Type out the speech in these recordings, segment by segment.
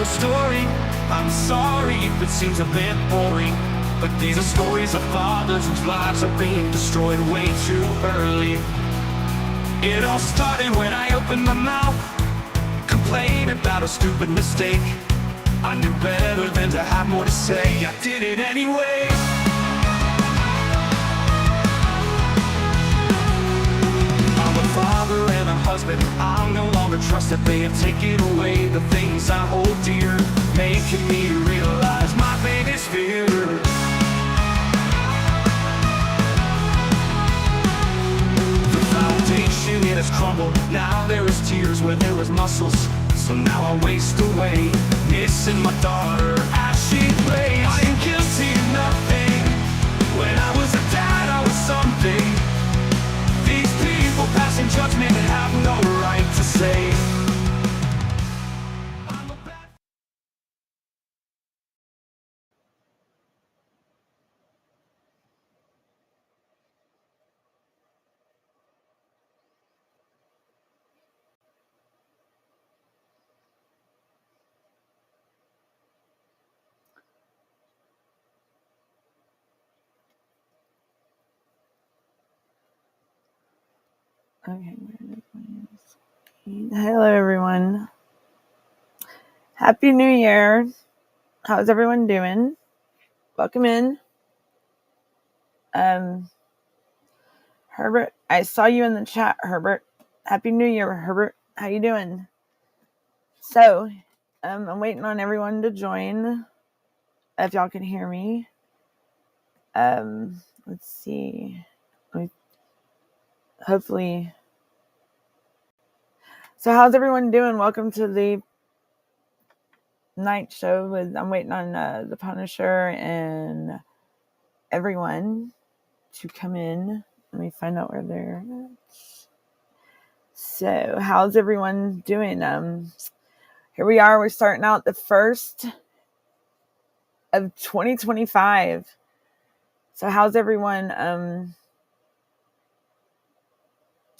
a story. I'm sorry if it seems a bit boring, but these are stories of fathers whose lives are being destroyed way too early. It all started when I opened my mouth, complained about a stupid mistake. I knew better than to have more to say. I did it anyway. I'm a father and a husband. I'll no longer trust that they have taken away the things I hold dear, making me realize my biggest fear. The foundation, it has crumbled. Now there is tears where there was muscles. So now I waste away, missing my daughter as she plays. I am guilty of nothing. When I was a dad, I was something. These people passing judgment have no right to say I'm a bad. Okay, hello everyone. Happy New Year. How's everyone doing? Welcome in. Herbert, I saw you in the chat, Herbert. Happy New Year, Herbert. How you doing? So, I'm waiting on everyone to join. If y'all can hear me. Let's see. Hopefully. So how's everyone doing? Welcome to the night show I'm waiting on the Punisher and everyone to come in. Let me find out where they're at. So how's everyone doing? Here we are. We're starting out the first of 2025. So how's everyone?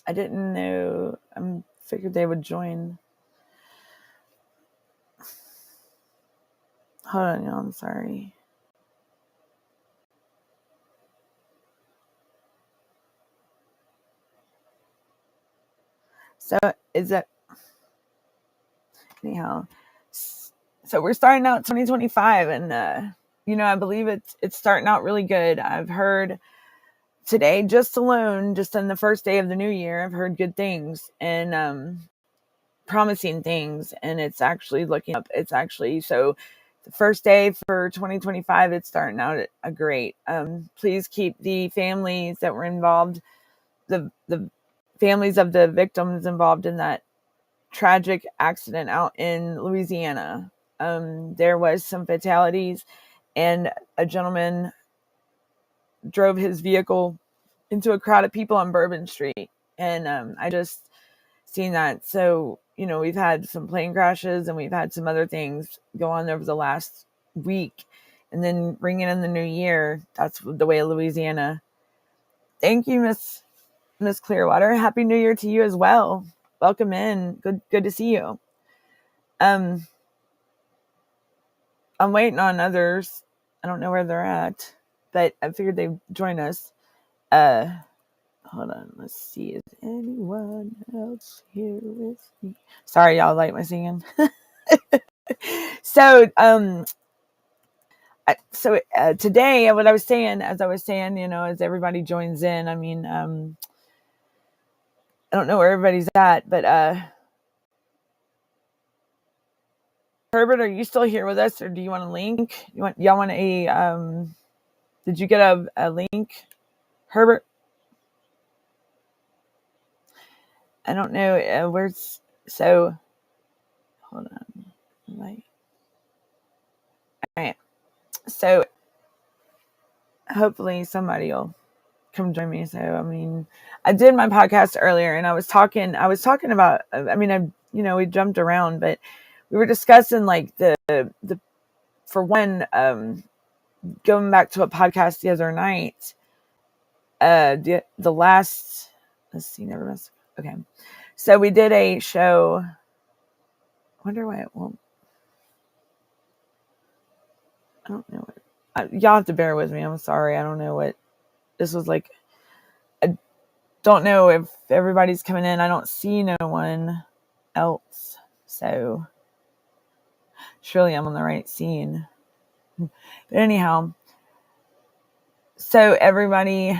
I didn't know. I figured they would join. Hold on, y'all. I'm sorry. So is that anyhow? So we're starting out 2025, and I believe it's starting out really good. I've heard today, just in the first day of the new year, I've heard good things and promising things, and it's actually looking up. It's actually so. The first day for 2025, it's starting out great. Please keep the families that were involved, the families of the victims involved in that tragic accident out in Louisiana. There was some fatalities, and a gentleman drove his vehicle into a crowd of people on Bourbon Street, and I just seen that. So we've had some plane crashes, and we've had some other things go on over the last week, and then bringing in the new year. That's the way of Louisiana. Thank you, Miss Clearwater. Happy New Year to you as well. Welcome in. Good to see you. I'm waiting on others. I don't know where they're at, but I figured they'd join us. Hold on. Let's see. Is anyone else here with me? Sorry, y'all like my singing. So, today, what I was saying, as everybody joins in, I mean, I don't know where everybody's at, but, Herbert, are you still here with us, or do you want a link? Y'all want a, did you get a link, Herbert? I don't know, where's, so, hold on, all right, so, hopefully somebody will come join me. So, I mean, I did my podcast earlier, and I was talking about, we jumped around, but we were discussing like the for one, going back to a podcast the other night, the last, let's see, never mess. Okay. So we did a show. I wonder why it won't. I don't know what. Y'all have to bear with me. I'm sorry. I don't know what this was like. I don't know if everybody's coming in. I don't see no one else. So surely I'm on the right scene. But anyhow, so everybody.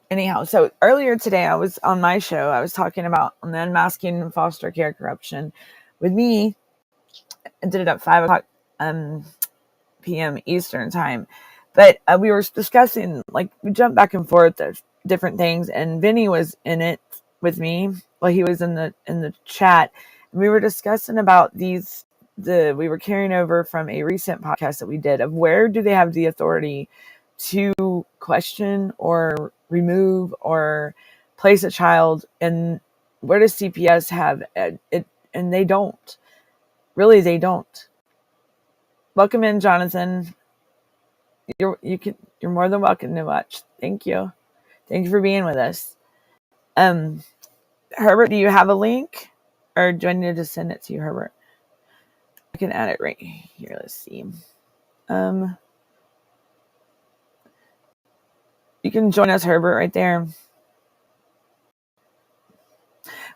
Anyhow, so earlier today I was on my show. I was talking about the unmasking foster care corruption with me. I did it at 5 o'clock p.m. Eastern time. But we were discussing, like, we jumped back and forth of different things, and Vinny was in it with me. Well, he was in the chat, and we were discussing about we were carrying over from a recent podcast that we did of where do they have the authority to question or remove or place a child, and where does CPS have it? And they don't. Really, they don't. Welcome in, Jonathan. You're more than welcome to watch. Thank you for being with us. Herbert, do you have a link, or do I need to send it to you, Herbert? I can add it right here. Let's see. You can join us, Herbert, right there.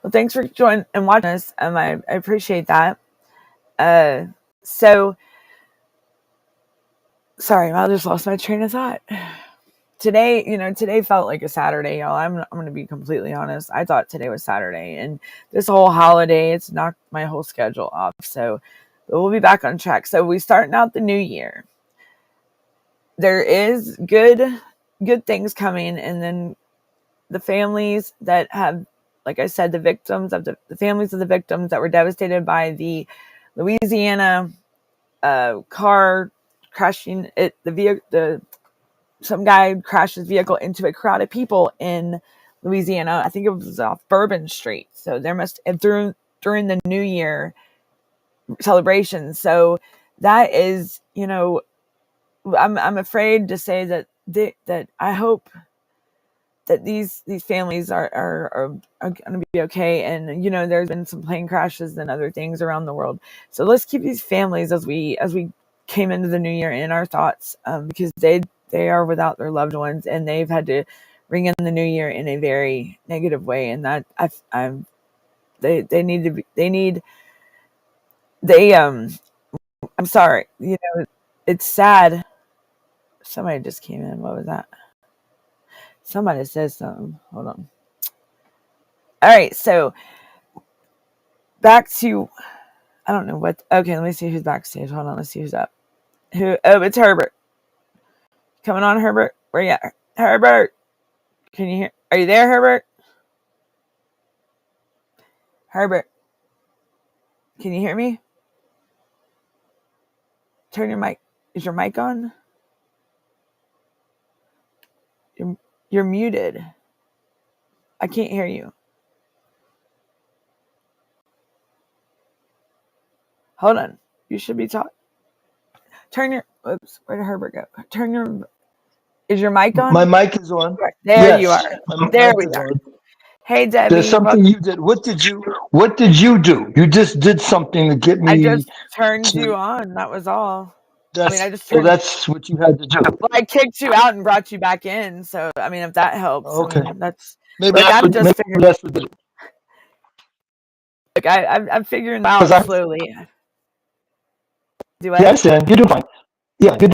Well, thanks for joining and watching us. I appreciate that. So sorry, I just lost my train of thought. Today felt like a Saturday, y'all. I'm going to be completely honest. I thought today was Saturday, and this whole holiday, it's knocked my whole schedule off. So, but we'll be back on track. So we starting out the new year. There is good things coming, and then the families that have, like I said, the families of the victims that were devastated by the Louisiana car crashing. Some guy crashed his vehicle into a crowd of people in Louisiana. I think it was off Bourbon Street. So there must have during the New Year celebration. So that is, I'm afraid to say that I hope that these families are going to be okay. And there's been some plane crashes and other things around the world. So let's keep these families as we came into the new year in our thoughts, because they are without their loved ones, and they've had to ring in the new year in a very negative way. And that I'm sorry, it's sad. Somebody just came in. What was that? Somebody says something. Hold on. All right, so back to, I don't know what. Okay, let me see who's backstage. Hold on, let's see who's up. Oh, it's Herbert. Coming on, Herbert. Where you at? Herbert, can you hear? Are you there, Herbert? Herbert, can you hear me? Turn your mic. Is your mic on? You're muted. I can't hear you. Hold on. You should be talking. Oops, where did Herbert go? Is your mic on? My mic is on. There Yes, you are. my There mic we is are. on. Hey, Debbie. There's something you did. What did you do? You just did something to get I me just turned you to. on. That was all. I just Well, turned. that's what you had to do. Well, I kicked you out and brought you back in. So, if that helps, Okay. that's Maybe like that's I'm what. just Maybe figuring. that's what did it. Like I'm figuring out slowly. Do Yeah, I I? understand. You're doing fine. Yeah, you're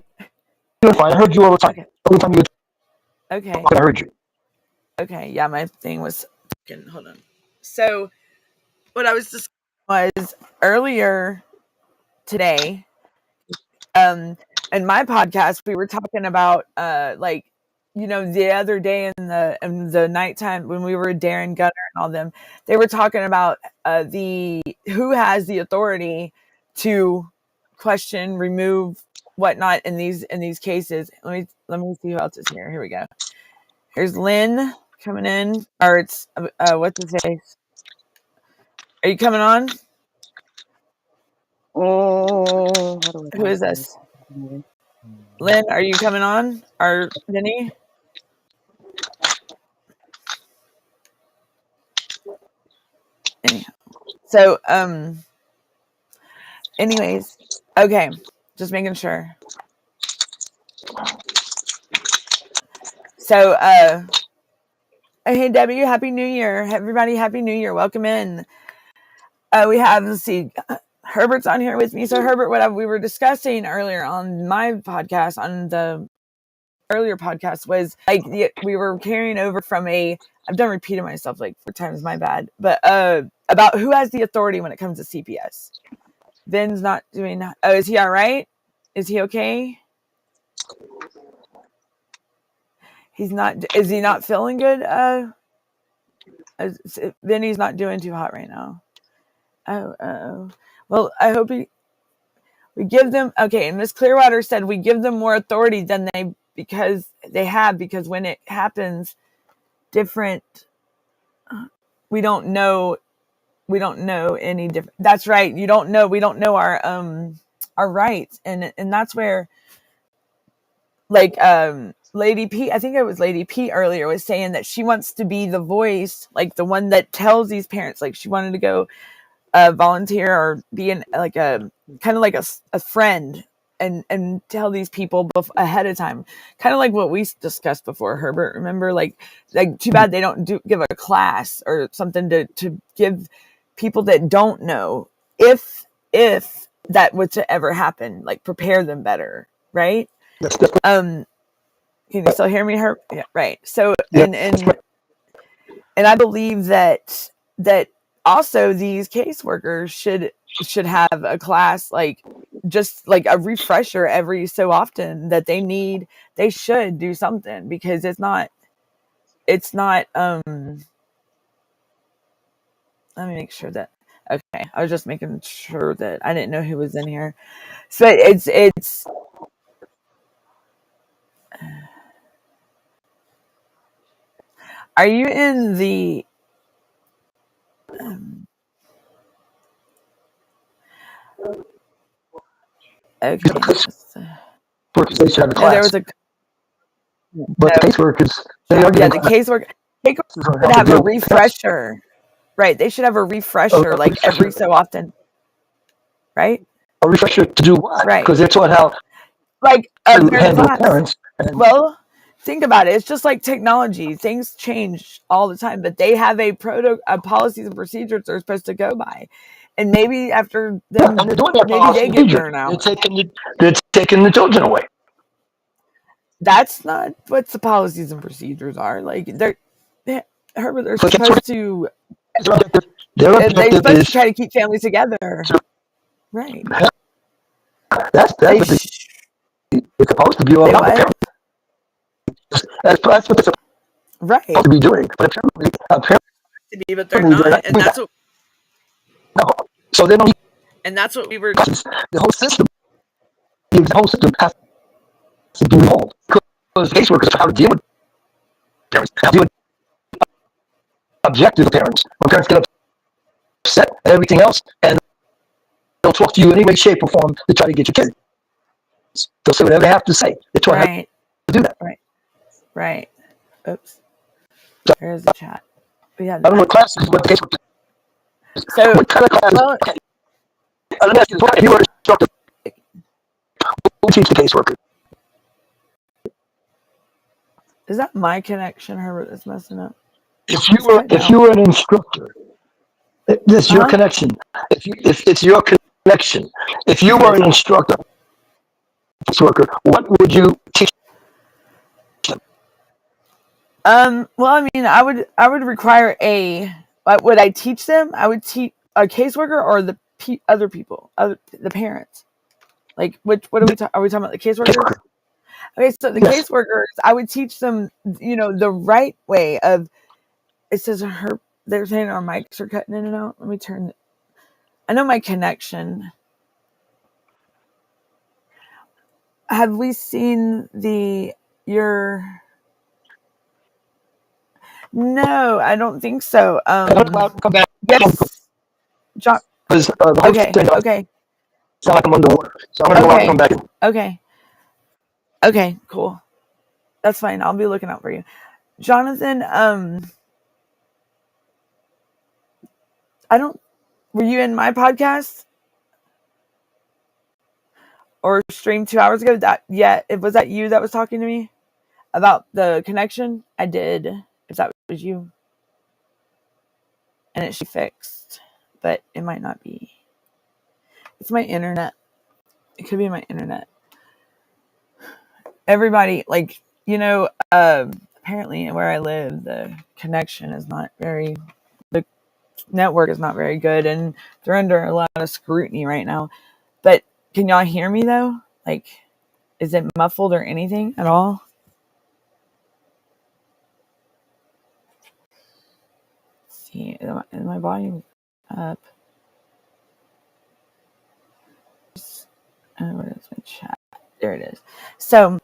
doing fine. I heard you all the time. Okay. All the time you Okay. I heard you. Okay. Yeah, my thing was. Hold on. So, what I was just was earlier today, in my podcast we were talking about the other day in the nighttime when we were Darren Gunner and all them, they were talking about the who has the authority to question, remove, whatnot in these cases. Let me see who else is here. Here we go. Here's Lynn coming in, or it's what's his face? Are you coming on? Oh, how do I Who is bypass? this? Lynn, are you coming on? Or Vinny? Anyhow. So anyways, Okay, just making sure. So, hey Debbie, Happy New Year. Everybody, Happy New Year. Welcome in. We have, let's see, Herbert's on here with me. So Herbert, what we were discussing earlier on my podcast, on the earlier podcast, was like we were carrying over from I've done repeating myself like 4 times, my bad, but about who has the authority when it comes to CPS. Vin's not doing, oh, is he all right? Is he okay? He's not, is he not feeling good? Vinny's not doing too hot right now. Oh. Well, I hope we give them, okay, and Miss Clearwater said we give them more authority than because when it happens different, we don't know any different. That's right. We don't know our rights. And that's where, like, Lady P, I think it was Lady P earlier, was saying that she wants to be the voice, like the one that tells these parents, like she wanted to go volunteer or be like a kind of like a friend and tell these people ahead of time, kind of like what we discussed before, Herbert. Remember, like too bad they don't give a class or something to give people that don't know, if that were to ever happen, like prepare them better, right? Can you still hear me, Herb? Yeah, right. So and I believe that also these caseworkers should have a class, like just like a refresher every so often, that they should do something, because it's not let me make sure that, okay, I was just making sure that I didn't know who was in here. So it's are you in the okay, They should have a no, there class, was a but the no, caseworkers, they are yeah, getting the classes caseworker on should how to have a deal with parents. refresher. Right. They should have a A refresher like every refresher, so often. Right. a refresher to do what? Right. Because they're taught how Like of to their handle class. parents. And Well, think about it. It's just like technology. Things change all the time, but they have a policies and procedures they're supposed to go by. And maybe after yeah, and them, they're doing that maybe they policy get procedure. burnt out. They're taking the children away. That's not what the policies and procedures are. Like Herbert, they're So supposed to. their They're objective supposed is to try to keep families together. to, Right. that's They what it's supposed to be all they about, the what? parents. That's what they're supposed Right. to be doing. But But they're apparently they're not, not and doing that's that. what No. So they don't need we were. classes. The whole system has to be involved. Because caseworkers are how to deal with parents, how to deal with objective parents. When parents get upset and everything else, and they'll talk to you in any way, shape, or form to try to get your kids. They'll say whatever they have to say. They're taught how Right. to do that. Right. Oops. So, There's the chat. We had I don't know that. what classes, what the caseworker is. So, What kind of classes? well, Okay. Let me ask you this. If you were an instructor, who teach the caseworker? is that my connection, Herbert, that's messing up? If you were an instructor, this is your Uh-huh. connection. If it's your connection, if you were Okay. an instructor, caseworker, what would you teach them? Well, I mean, I would require would I teach them? I would teach a caseworker or the other people, the parents. Like, what are we talking about? The caseworkers? Caseworker. Okay, so the Yes. caseworkers, I would teach them, the right way of. It says they're saying our mics are cutting in and out. Let me turn. I know my connection. Have we seen your? No, I don't think so. Come back. Yes, John. Because the host Okay, said, okay, sound like I'm underwater. So I'm going to go out and come back in. okay, cool. That's fine. I'll be looking out for you, Jonathan. I don't. Were you in my podcast? or streamed 2 hours ago. Was that you that was talking to me about the connection? I did. If that was you, and it should be fixed, but it might not be. It's my internet. It could be my internet. Everybody, like, apparently where I live, the connection is not very. The network is not very good, and they're under a lot of scrutiny right now. But can y'all hear me though? Like, is it muffled or anything at all? Let's see, is my volume up? What is my chat? There it is. So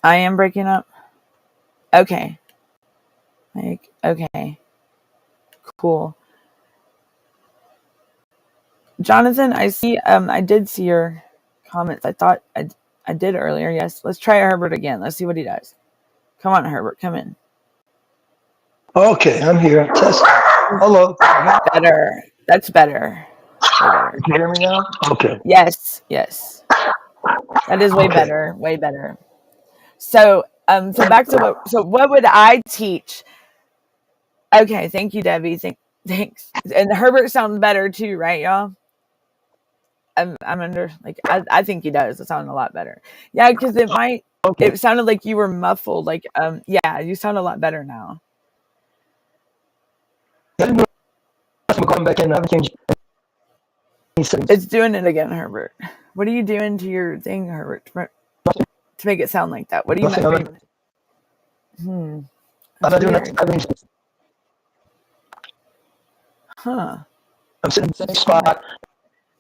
I am breaking up. Okay. Like, okay. Cool. Jonathan, I see. I did see your comments. I thought I did earlier. Yes. Let's try Herbert again. Let's see what he does. Come on, Herbert. Come in. Okay, I'm here. Test. Hello. Better. That's better. Way better. You can hear me now? Okay. Yes. Yes. That is way Okay. better. Way better. So back to what would I teach? Okay. Thank you, Debbie. Thanks. And Herbert sounds better too, right, y'all? I'm under, like, I think he does. It sounded a lot better. Yeah, because Okay. it sounded like you were muffled. Like, yeah, you sound a lot better now. I'm going back in. I haven't changed any settings. It's doing it again, Herbert. What are you doing to your thing, Herbert, to make it sound like that? What do you Nothing. mean? I'm not doing Weird. nothing. Huh. I'm sitting in the same spot.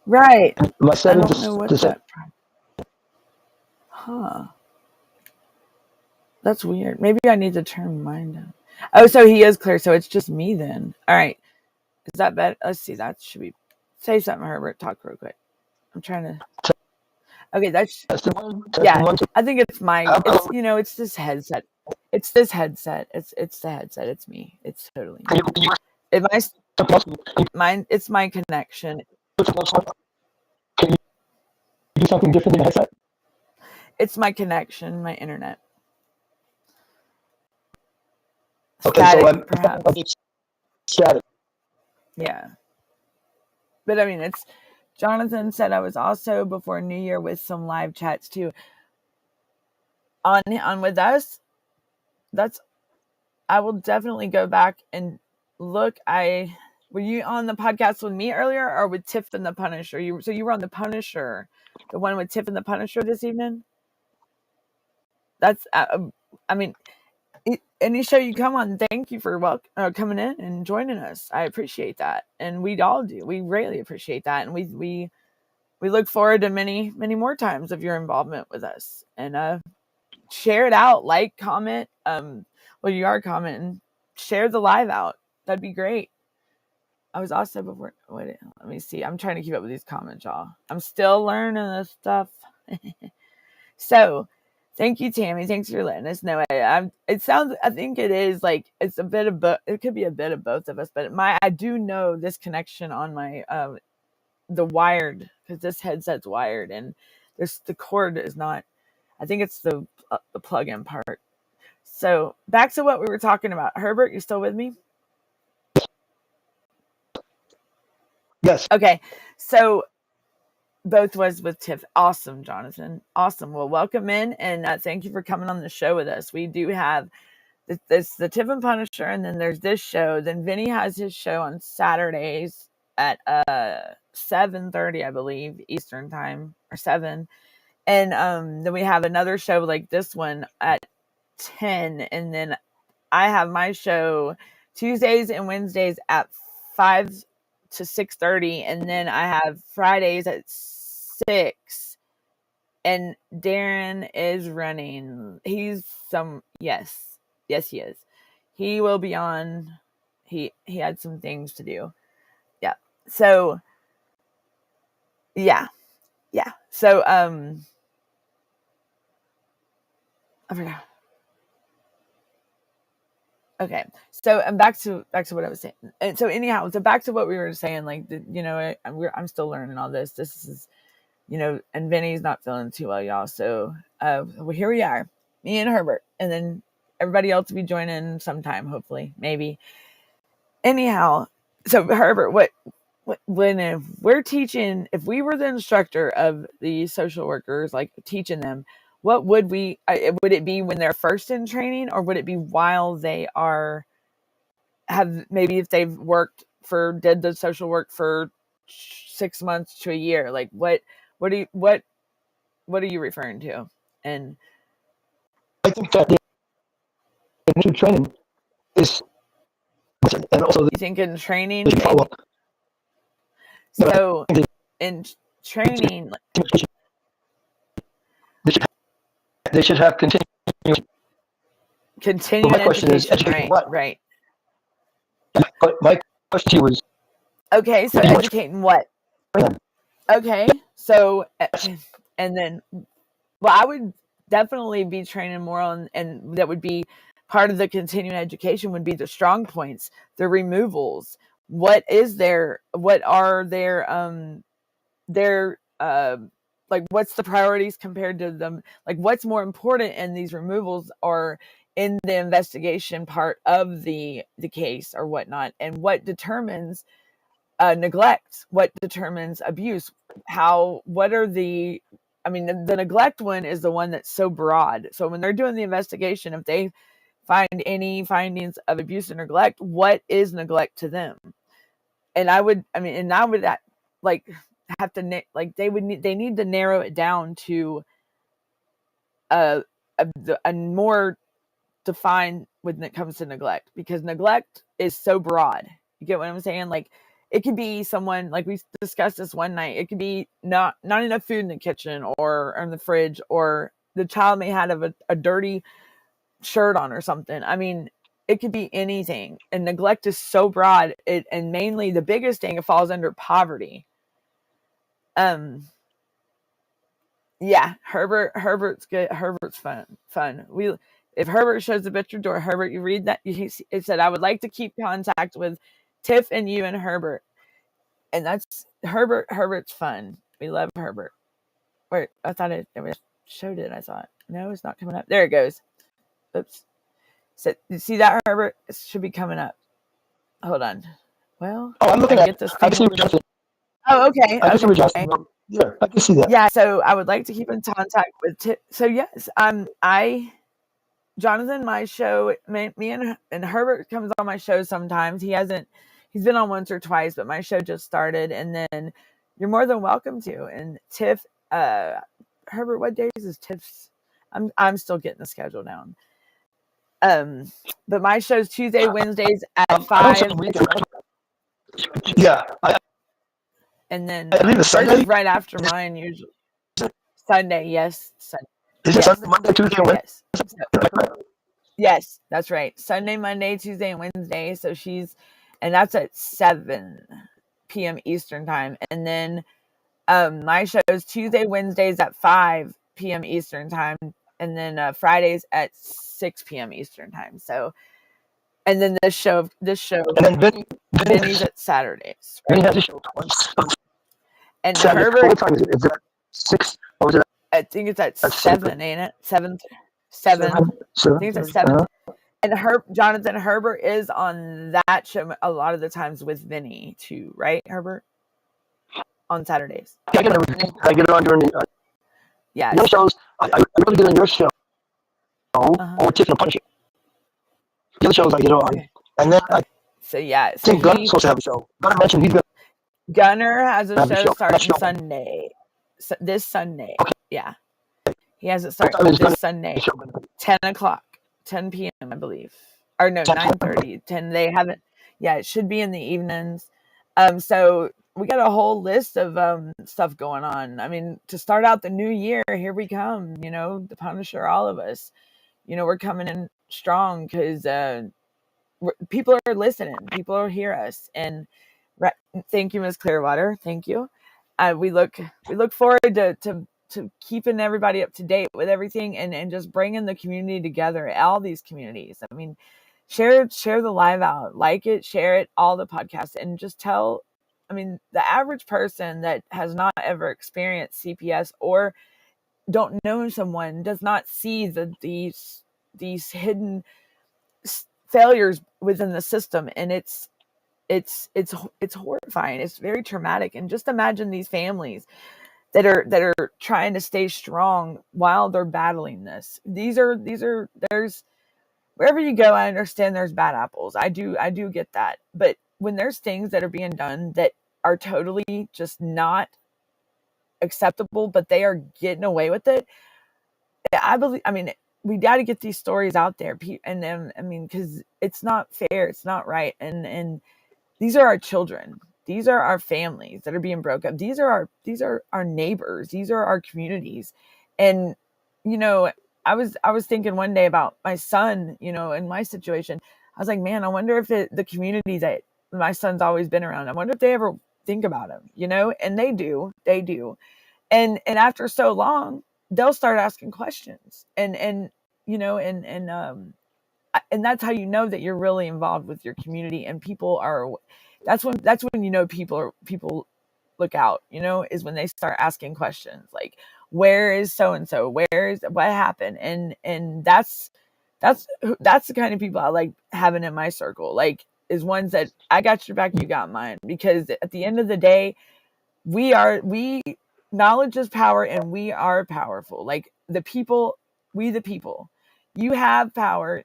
Right. My I settings don't know what the same. that. Huh. That's weird. Maybe I need to turn mine down. Oh, so he is clear. So it's just me then. All right. Is that better? Let's see. That should be. Say something, Herbert. Talk real quick. I'm trying to. Okay, that's. Testing one. Yeah, One, two. I think it's my. It's this headset. It's this headset. It's the headset. It's me. It's totally me. Mine. It's my connection. Can you do something different than the headset? It's my connection. My internet. Okay, Static, perhaps. Static. Yeah. But I mean, it's. Jonathan said I was also before New Year with some live chats too. On with us. That's. I will definitely go back and look. Were you on the podcast with me earlier or with Tiff and the Punisher? So you were on the Punisher, the one with Tiff and the Punisher this evening. That's. I mean, any show you come on, thank you for coming in and joining us. I appreciate that, and we all do. We really appreciate that, and we look forward to many more times of your involvement with us. And share it out, like, comment. Well, you are commenting. Share the live out. That'd be great. I was also before. Wait, let me see. I'm trying to keep up with these comments, y'all. I'm still learning this stuff. So, thank you, Tammy. Thanks for letting us know. It sounds. I think it is like it's a bit of both. It could be a bit of both of us, but I do know this connection on my the wired, because this headset's wired and the cord is not. I think it's the plug-in part. So back to what we were talking about. Herbert, you still with me? Yes. Okay. So both was with Tiff. Awesome, Jonathan. Awesome. Well, welcome in, and thank you for coming on the show with us. We do have the Tiff and Punisher, and then there's this show. Then Vinny has his show on Saturdays at 7:30, I believe, Eastern time, or 7. And then we have another show like this one at 10, and then I have my show Tuesdays and Wednesdays at 5 to 6:30, and then I have Fridays at 6. And Darren is running. Yes, he is. He will be on. He had some things to do. Yeah. So yeah. So I forgot. Okay, so I'm back to what I was saying. And so anyhow, so back to what we were saying. Like, I'm still learning all this. This is and Vinny's not feeling too well, y'all. So well, here we are, me and Herbert, and then everybody else will be joining sometime, hopefully, maybe. Anyhow, so Herbert, when if we're teaching, if we were the instructor of the social workers, like teaching them, what would it be when they're first in training, or would it be while they maybe if they've did the social work for 6 months to a year? Like what are you referring to? And I think that the initial training is, and also you think in training, the follow up. So in training, They should have continuing. continuing My question is education, educating what? right. But my question to you was, Okay, so educating what? training. Okay, so and then, well, I would definitely be training more on, and that would be part of the continuing education would be the strong points, the removals. What are their like what's the priorities compared to them, like what's more important in these removals or in the investigation part of the case or whatnot, and what determines neglect, what determines abuse, what are the, I mean, the neglect one is the one that's so broad. So when they're doing the investigation, if they find any findings of abuse or neglect, what is neglect to them? And I would like have to, like they need to narrow it down to a more defined when it comes to neglect, because neglect is so broad. You get what I'm saying? Like it could be someone, like we discussed this one night, it could be not enough food in the kitchen or in the fridge, or the child may have a dirty shirt on or something. I mean, it could be anything. And neglect is so broad. And mainly the biggest thing, it falls under poverty. Yeah, Herbert's good. Herbert's fun. If Herbert shows up at your door, Herbert, you read that. It said, I would like to keep contact with Tiff and you and Herbert. And that's Herbert. Herbert's fun. We love Herbert. Wait, I thought it showed it. I thought, no, it's not coming up. There it goes. Oops. So you see that, Herbert? It should be coming up. Hold on. Well, I'm looking at this. I can see Justin. Oh, okay. I can see Justin. Yeah, I can see that. Yeah, so I would like to keep in contact with so yes, Jonathan, my show, me and Herbert comes on my show sometimes. He's been on once or twice, but my show just started, and then you're more than welcome to. And Tiff, Herbert, what days is Tiff's? I'm still getting the schedule down. But my show's Tuesday, Wednesdays at 5. Yeah. And then I believe it's Sunday. right after mine, usually Sunday. Yes, Sunday. Is it Sunday, Monday, Tuesday, and Wednesday? Yes. Yes, that's right. Sunday, Monday, Tuesday, and Wednesday. So and that's at 7 p.m. Eastern time. And then my show is Tuesday, Wednesdays at 5 p.m. Eastern time, and then Fridays at 6 p.m. Eastern time. So, and then this show, and then Vinny's at Saturdays. Vinny has a show twice. And Saturday. Herbert, What time is it? Is it 6 or is it? I think it's at 7, ain't it? 7. I think it's at 7. And Jonathan Herbert is on that show a lot of the times with Vinny too, right, Herbert? On Saturdays. Yeah, I get it on during the yeah. Your shows. I really get on your show. Or Tiff and Punisher. The other shows I get on. Okay. And then I think Gunner's supposed to have a show. Gunner mentioned he's going to. Gunner has a show starting Sunday. This Sunday. Okay. Yeah. He has it starting this Sunday. 10 o'clock. 10 p.m. I believe. Or no, 9:30. 10. They haven't. Yeah, it should be in the evenings. So we got a whole list of stuff going on. I mean, to start out the new year, here we come. The Punisher, all of us. We're coming in strong because people are listening. People will hear us. And thank you, Ms. Clearwater. Thank you. We look forward to keeping everybody up to date with everything and just bringing the community together, all these communities. I mean, share the live out, like it, share it, all the podcasts, and just tell the average person that has not ever experienced CPS or don't know someone does not see these hidden failures within the system, and it's horrifying. It's very traumatic. And just imagine these families that are trying to stay strong while they're battling this. There's wherever you go, I understand there's bad apples. I do get that. But when there's things that are being done that are totally just not acceptable, but they are getting away with it, we got to get these stories out there. And then, because it's not fair, it's not right. And these are our children. These are our families that are being broke up. These are our neighbors. These are our communities. And, I was thinking one day about my son, in my situation. I was like, man, I wonder if the community that my son's always been around, I wonder if they ever think about him, and they do. And after so long, they'll start asking questions, and that's how you know that you're really involved with your community, and people are. That's when people look out. Is when they start asking questions like, where is so and so? Where is what happened? And that's the kind of people I like having in my circle. Like, is ones that I got your back, you got mine. Because at the end of the day, knowledge is power, and we are powerful. Like the people, you have power.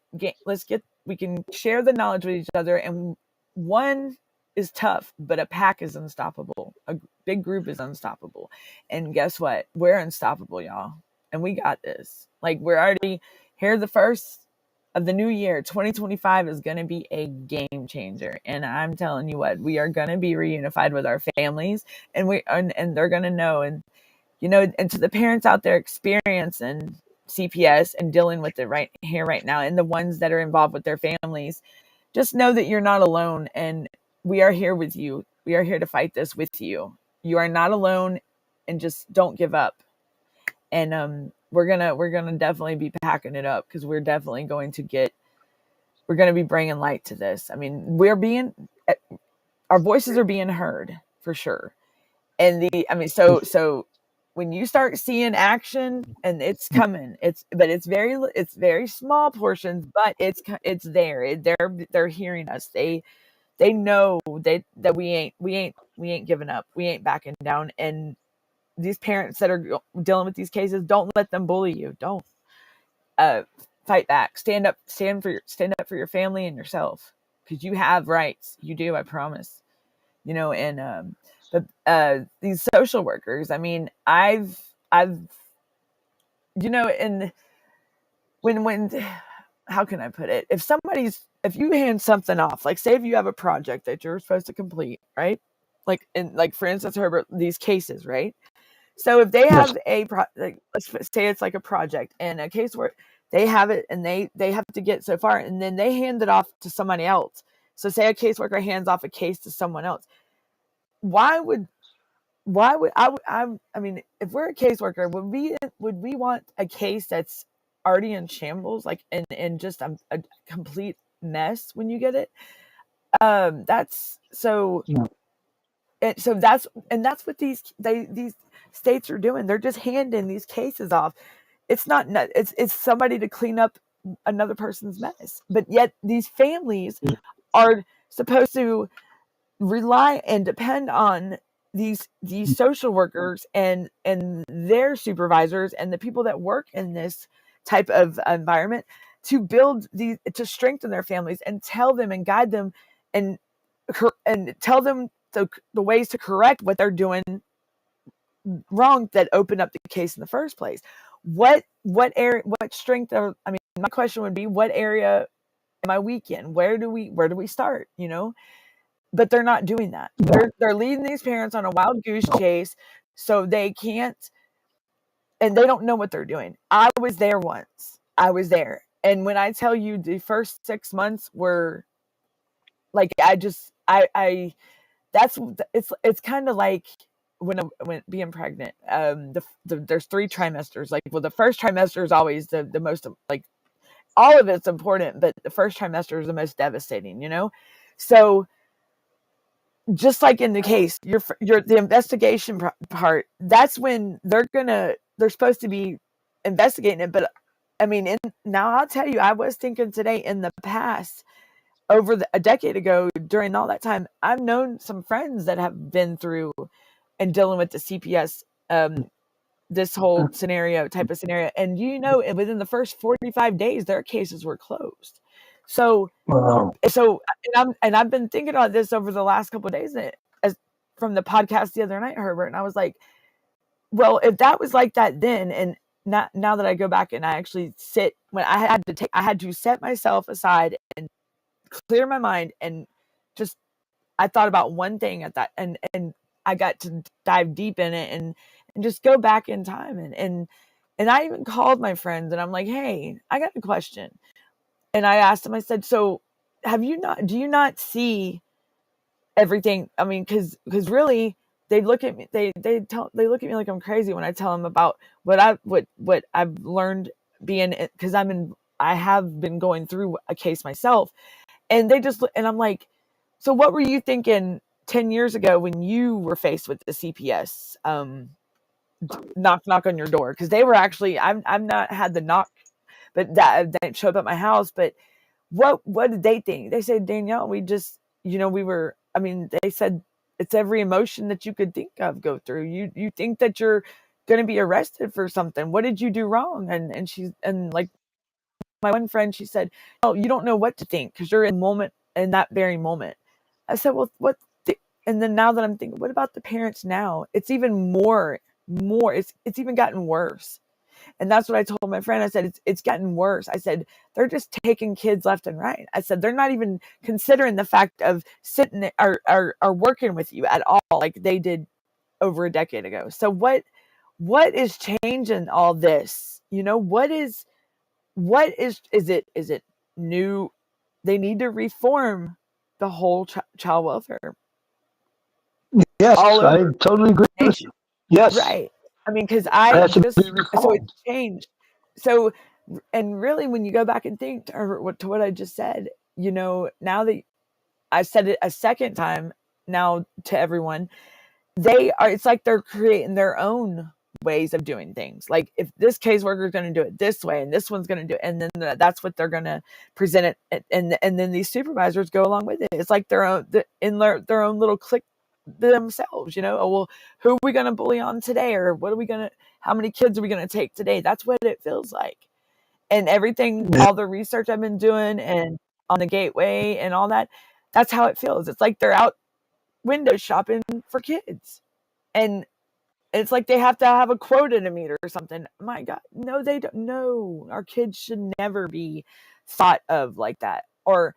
We can share the knowledge with each other, and one is tough, but a pack is unstoppable. A big group is unstoppable. And guess what? We're unstoppable, y'all. And we got this. Like, we're already here. The first of the new year, 2025 is going to be a game changer. And I'm telling you what, we are going to be reunified with our families, and they're going to know. And, and to the parents out there experiencing CPS and dealing with it right here, right now, and the ones that are involved with their families, just know that you're not alone, and we are here with you. We are here to fight this with you. You are not alone, and just don't give up. And we're gonna definitely be packing it up, because we're definitely going to be bringing light to this. Our voices are being heard for sure. And so when you start seeing action, and it's coming, it's very small portions, but it's there. They're hearing us. They know that we ain't giving up. We ain't backing down. And these parents that are dealing with these cases, don't let them bully you. Don't fight back. Stand up for your family and yourself, because you have rights. You do, I promise. But these social workers, I've and when how can I put it? If you hand something off, like say if you have a project that you're supposed to complete, right? Like for instance, Herbert, these cases, right? So if they have let's say it's like a project, and a case where they have it, and they have to get so far, and then they hand it off to somebody else. So say a caseworker hands off a case to someone else. Why would if we're a caseworker, would we want a case that's already in shambles, like in just a complete mess when you get it? That's so. Yeah. So that's what these states are doing. They're just handing these cases off. It's not. It's somebody to clean up another person's mess. But yet these families are supposed to rely and depend on these social workers and their supervisors and the people that work in this type of environment to strengthen their families, and tell them and guide them, and tell them the ways to correct what they're doing wrong that opened up the case in the first place. What strength my question would be, what area am I weak in? Where do we start? But they're not doing that. They're leading these parents on a wild goose chase, so they can't, and they don't know what they're doing. I was there once. And when I tell you, the first 6 months were like, it's kind of like when being pregnant. There's 3 trimesters. Like, well, the first trimester is always the most, like, all of it's important, but the first trimester is the most devastating. So just like in the case, the investigation part, that's when they're supposed to be investigating it. But I mean, now I'll tell you, I was thinking today, in the past, over a decade ago, during all that time, I've known some friends that have been through and dealing with the CPS, this whole type of scenario. And within the first 45 days, their cases were closed. So, and I've been thinking about this over the last couple of days, as from the podcast the other night, Herbert, and I was like, well, if that was like that then, and now that I go back and I actually sit, when I had to set myself aside and clear my mind, and just, I thought about one thing at that, and I got to dive deep in it, and just go back in time, and I even called my friends, and I'm like, hey, I got a question. And I asked them, I said, so do you not see everything? I mean, because really, they look at me, they look at me like I'm crazy when I tell them about what I've learned, being, because I have been going through a case myself, and and I'm like, so what were you thinking 10 years ago when you were faced with the CPS knock on your door? Because they were actually, I've not had the knock, but that showed up at my house. But what did they think? They said, Danielle, we just, they said, it's every emotion that you could think of go through. You think that you're going to be arrested for something. What did you do wrong? And like my one friend, she said, oh, you don't know what to think because you're in that very moment. I said, well, and then now that I'm thinking, what about the parents now? It's even more, it's even gotten worse. And that's what I told my friend. I said, it's gotten worse. I said, they're just taking kids left and right. I said, they're not even considering the fact of sitting or working with you at all, like they did over a decade ago. So what is changing all this? Is it new? They need to reform the whole child welfare. Yes, I totally agree with you. Yes. Right. I mean, because so it's changed. So, and really, when you go back and think to what I just said, now that I said it a second time now to everyone, it's like they're creating their own ways of doing things. Like, if this caseworker is going to do it this way and this one's going to do it, and then that's what they're going to present it, and then these supervisors go along with it. It's like their own little clique themselves. Oh, well, who are we going to bully on today, or how many kids are we going to take today? That's what it feels like. And everything, all the research I've been doing and on the gateway and all that, that's how it feels. It's like they're out window shopping for kids, and it's like they have to have a quota to meet or something. My God, no, they don't. No, our kids should never be thought of like that, or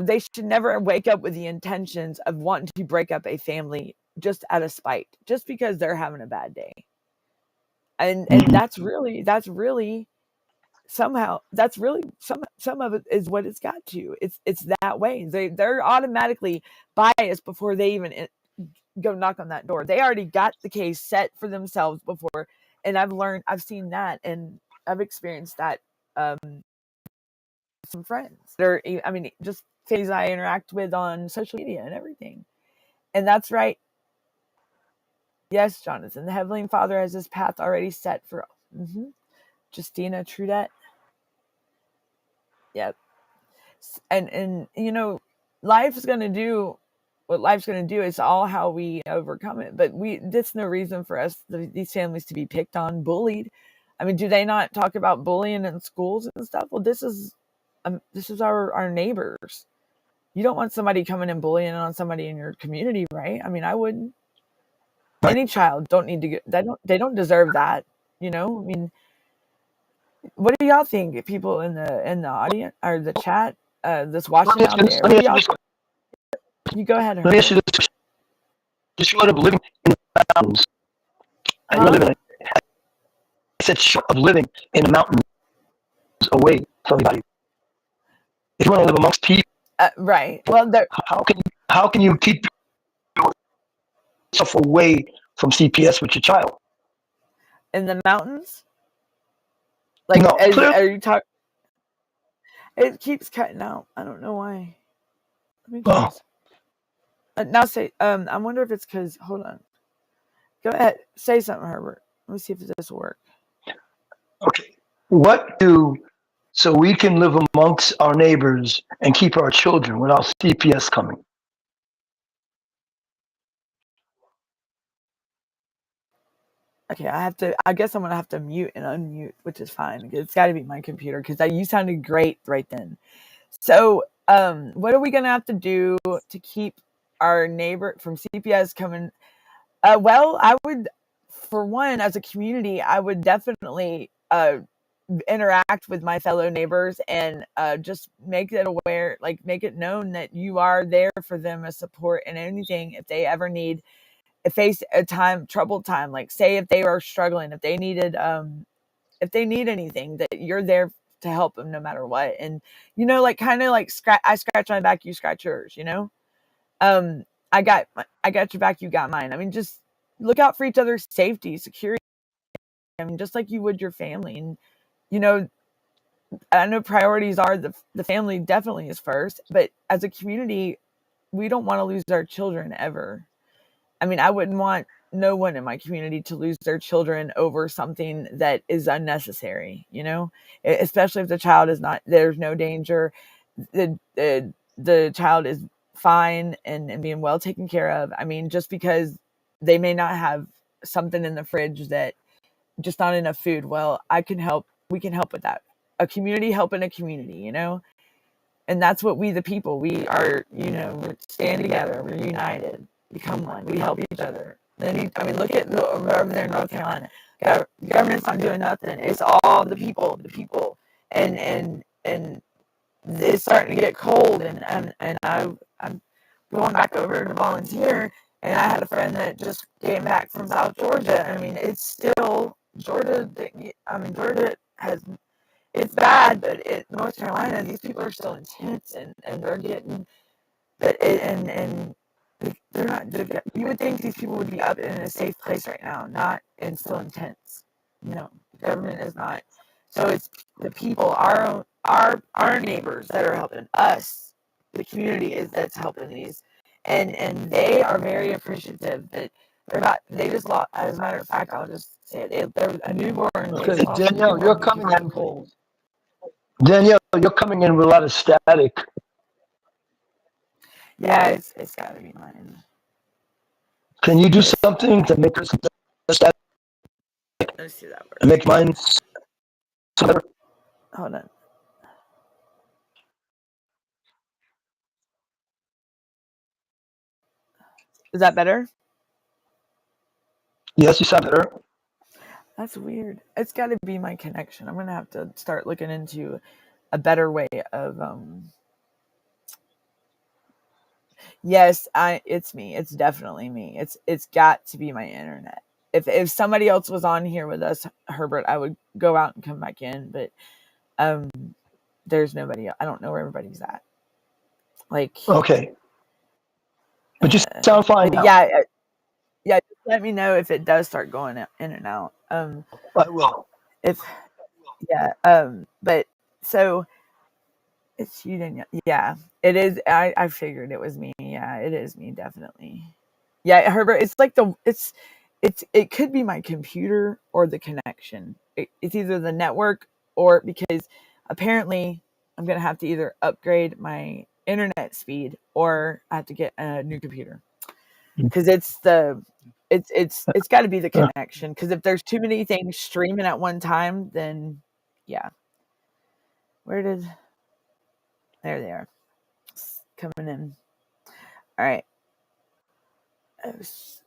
they should never wake up with the intentions of wanting to break up a family just out of spite, just because they're having a bad day. And that's really somehow, that's really some of it is what it's got to. It's that way. They're automatically biased before they even go knock on that door. They already got the case set for themselves before. And I've seen that, and I've experienced that. Some friends just families I interact with on social media and everything. And that's right. Yes, Jonathan, the Heavenly Father has his path already set for Justina Trudette. Yep. And life is going to do what life's going to do. It's all how we overcome it. But there's no reason for these families to be picked on, bullied. I mean, do they not talk about bullying in schools and stuff? Well, this is our neighbors. You don't want somebody coming and bullying on somebody in your community, right? I mean, I wouldn't. Right. Any child don't need to get that. They don't deserve that. I mean, what do y'all think? People in the audience or the chat, that's watching out there? What do y'all think? You go ahead. Let me ask you this: short of living in the mountains, I said short of living in the mountains, away from everybody. If you want to live amongst people, right? Well, how can you keep yourself away from CPS with your child in the mountains? Like, no, are you talking? It keeps cutting out. I don't know why. Let me Now say, I wonder if it's because, hold on. Go ahead. Say something, Herbert. Let me see if this will work. Okay. What do so we can live amongst our neighbors and keep our children without CPS coming? Okay, I guess I'm going to have to mute and unmute, which is fine. It's got to be my computer because you sounded great right then. So, what are we going to have to do to keep our neighbor from CPS coming? Well, I would, for one, as a community, I would definitely interact with my fellow neighbors and just make it aware, like make it known that you are there for them as support and anything if they ever need face a troubled time. Like say if they are struggling, if they need anything, that you're there to help them no matter what. And like kind of like I scratch my back, you scratch yours. Um, I got your back, you got mine. I mean, just look out for each other's safety, security. I mean, just like you would your family. And you know, I know priorities are the family definitely is first, but as a community, we don't want to lose our children ever. I mean, I wouldn't want no one in my community to lose their children over something that is unnecessary, especially if the child is not, there's no danger. The child is fine and being well taken care of. I mean, just because they may not have something in the fridge that just not enough food. Well, we can help with that. A community helping a community. And that's what we, the people, we are, we stand together, we're united, become one, we help each other. Then, I mean, look at over there in North Carolina. Government's not doing nothing. It's all the people. And it's starting to get cold, and I'm going back over to volunteer, and I had a friend that just came back from South Georgia. I mean, it's still Georgia. I mean, Georgia has, it's bad, but North Carolina, these people are still intense, and they're getting, but and they're not. You would think these people would be up in a safe place right now, not and still intense. No, the government is not. So it's the people, our neighbors that are helping us. The community is that's helping these, and they are very appreciative that they're not. They just lost. As a matter of fact, I'll just say it. There was a newborn. They Okay, just lost a Danielle, newborn because he had a cold. You're coming in with a lot of static. Yeah, it's got to be mine. Can you do something to make us static Let's see that and works. make mine better? Hold on. Is that better? Yes, you sound better. That's weird. It's got to be my connection. I'm gonna have to start looking into a better way of. Yes, it's me. It's definitely me. It's got to be my internet. If somebody else was on here with us, Herbert, I would go out and come back in. But um, there's nobody. I don't know where everybody's at. Like, Okay, but you sound fine but now. yeah. Just let me know if it does start going in and out. I will. If yeah. But so it's you, Danielle. Yeah, it is. I figured it was me. Yeah, it is me, definitely. Yeah, Herbert. It's like it could be my computer or the connection. It's either the network or because apparently I'm gonna have to either upgrade my internet speed or I have to get a new computer because it's got to be the connection. Because if there's too many things streaming at one time, then yeah. Where did there they are coming in? All right. It's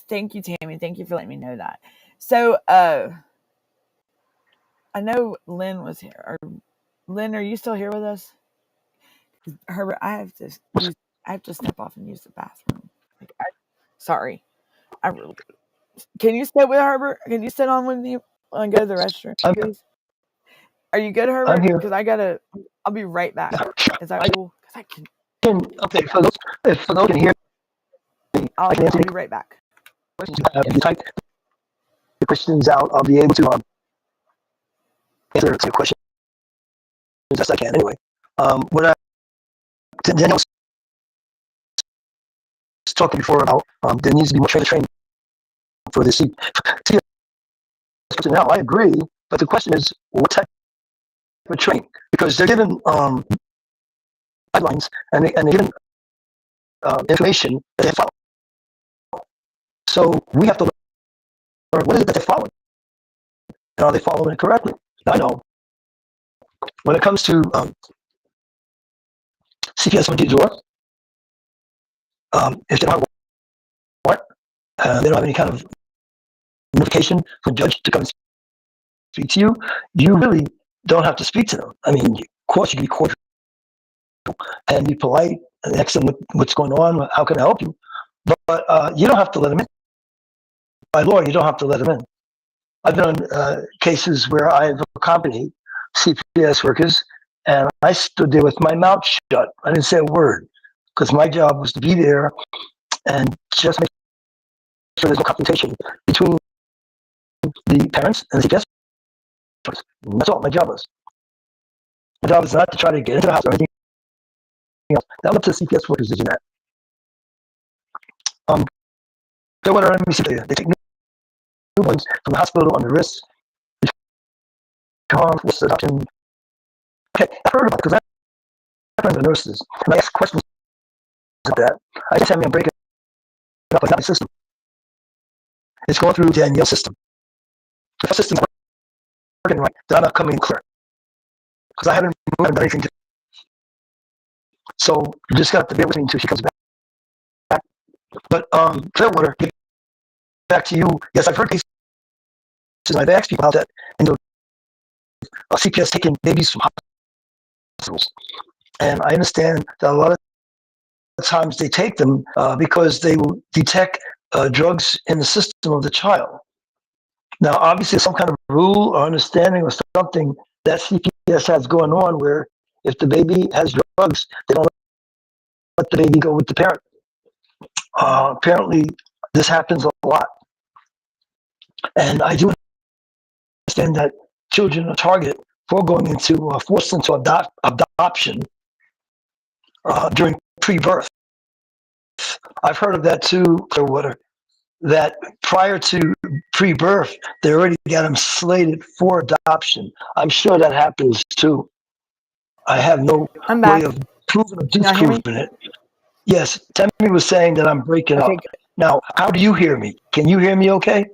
thank you, Tammy. Thank you for letting me know that. So I know Lynn was here. Lynn, are you still here with us? Herbert, I have to step off and use the bathroom. Sorry. I really can you sit with Herbert? Can you sit on with me and go to the restroom, I'm please? Are you good, I'm Herbert? here. Because I'll be right back. Is that I cool? Because I can okay, for those who can hear me, I can answer I'll any be right back. questions you have. If you type the questions out, I'll be able to answer your questions as best I can anyway. When I Danielle talking before about there needs to be more training for the CPS personnel. I agree, but the question is what type of training? Because they're given guidelines and they're given information that they follow. So we have to learn what is it that they're following, and are they following it correctly? Now, I know when it comes to CPS went to the door, if they don't have a warrant, they don't have any kind of notification for a judge to come and speak to you, you really don't have to speak to them. I mean, of course, you can be cordial and be polite and ask them what's going on, how can I help you? But you don't have to let them in. By law, you don't have to let them in. I've been on cases where I've accompanied CPS workers, and I stood there with my mouth shut. I didn't say a word because my job was to be there and just make sure there's no confrontation between the parents and the CPS workers. And that's all my job was. My job is not to try to get into the house or anything else. That was up to the CPS workers to do that. So what let me see, they take newborns from the hospital on the wrist, forced adoption. Okay, I've heard about it because I have friends are nurses, and I ask questions like that. I just have me break it up. It's not my system. It's going through Danielle's system. If her system's working right, then I'm not coming in clear because I haven't done anything to. So you just got to bear with me until she comes back. But Clearwater, get back to you. Yes, I've heard cases. I've asked people about that, and CPS taking babies from hospitals, and I understand that a lot of times they take them because they will detect drugs in the system of the child. Now, obviously, some kind of rule or understanding or something that CPS has going on where if the baby has drugs, they don't let the baby go with the parent. Apparently, this happens a lot. And I do understand that children are targeted for going into, forced into adoption during pre-birth. I've heard of that too, Clearwater, that prior to pre-birth, they already got them slated for adoption. I'm sure that happens too. I have no I'm way back. of proving or Can y'all hear me? disproving it. Yes, Tammy was saying that I'm breaking Okay, up. Now, how do you hear me? Can you hear me okay?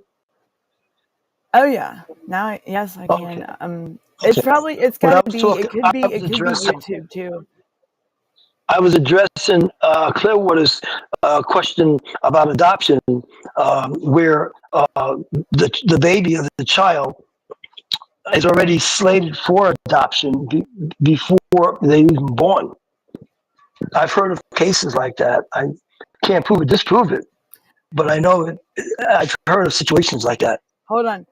oh yeah. Now, yes, I Okay. can. Okay. It's When I gotta was be. talking, I was It could be addressing YouTube too. Clearwater's question about adoption, where the baby or the child is already slated for adoption before they're even born. I've heard of cases like that. I can't prove it, disprove it, but I know it. I've heard of situations like that. Hold on,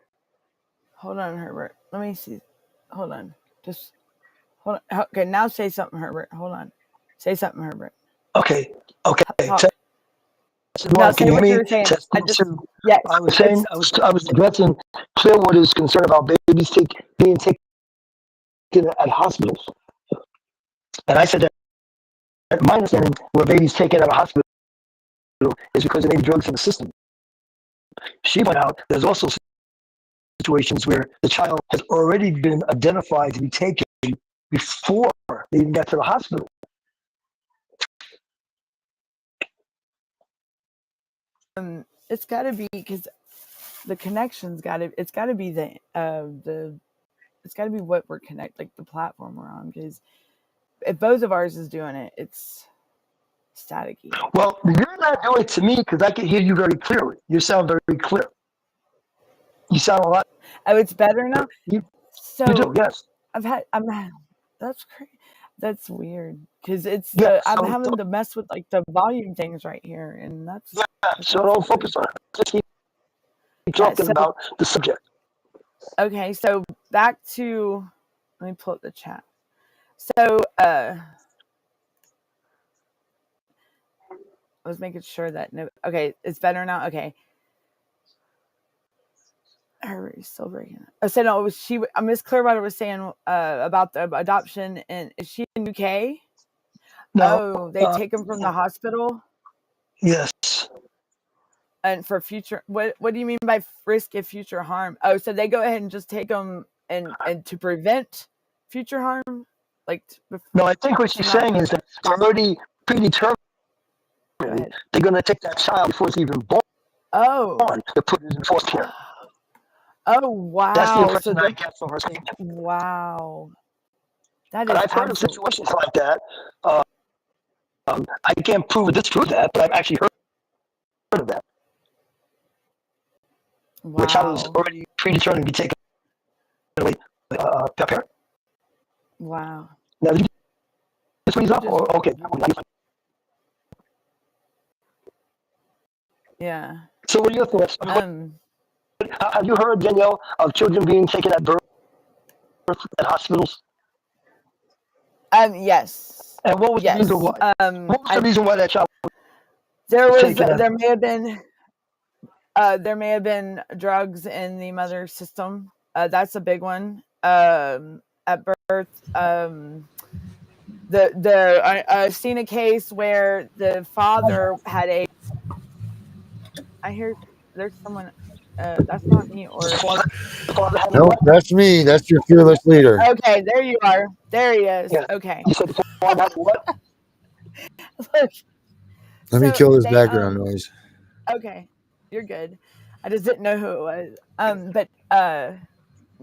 Herbert. Let me see. Hold on, just hold on. Okay, now say something, Herbert. Hold on, say something, Herbert. Okay, okay. Talk. Now Can say you hear what you me? were saying. Testing two. Yes. I was saying I was addressing Clearwater's concern about babies being taken at hospitals, and I said that my understanding where babies taken out of hospital is because they need drugs in the system. She went out. There's also situations where the child has already been identified to be taken before they even got to the hospital. It's got to be because the connection's got to. It's got to be the. It's got to be what we're like the platform we're on. Because if both of ours is doing it, it's staticky. Well, you're not doing it to me because I can hear you very clearly. You sound very clear. You sound a lot. Oh, it's better now. You So do, yes. That's crazy. That's weird because it's Yeah, I'm so having to mess with like the volume things right here, and that's so don't focus on it. Just keep yeah. talking about the subject. Okay, so back to let me pull up the chat. So I was making sure that okay, it's better now. Okay. He's still breaking it. I said no. It was Miss Clearwater was saying about the adoption, and is she in UK? Now, Oh, they take him from the hospital. yes, And for future, what do you mean by risk of future harm? Oh, so they go ahead and just take them and to prevent future harm, like No, I think what she's not. saying is that it's already predetermined. Go ahead. They're going to take that child before it's even born Oh, to put it in foster care. oh That's the wow. So impression I get from her statement. wow, that But is I've heard of absolutely situations like that. I can't prove or disprove that, but I've actually heard of that. Where a child is wow, already predetermined to be taken away by a parent. wow. Now, did you just freeze up? Just Or, okay. yeah. So, what are your thoughts? Have you heard, Danielle, of children being taken at birth at hospitals? Yes, And what was the reason yes. why? What was the reason why that child was taken at birth? There may have been drugs in the mother's system. That's a big one. At birth, I've seen a case where the father had a. I hear there's someone. That's not me. Or The father had a No, what? that's me. That's your fearless leader. okay, there you are. There he is. Yeah. Okay. You said the father had what? Let me So kill this they background noise. okay, you're good. I just didn't know who it was. But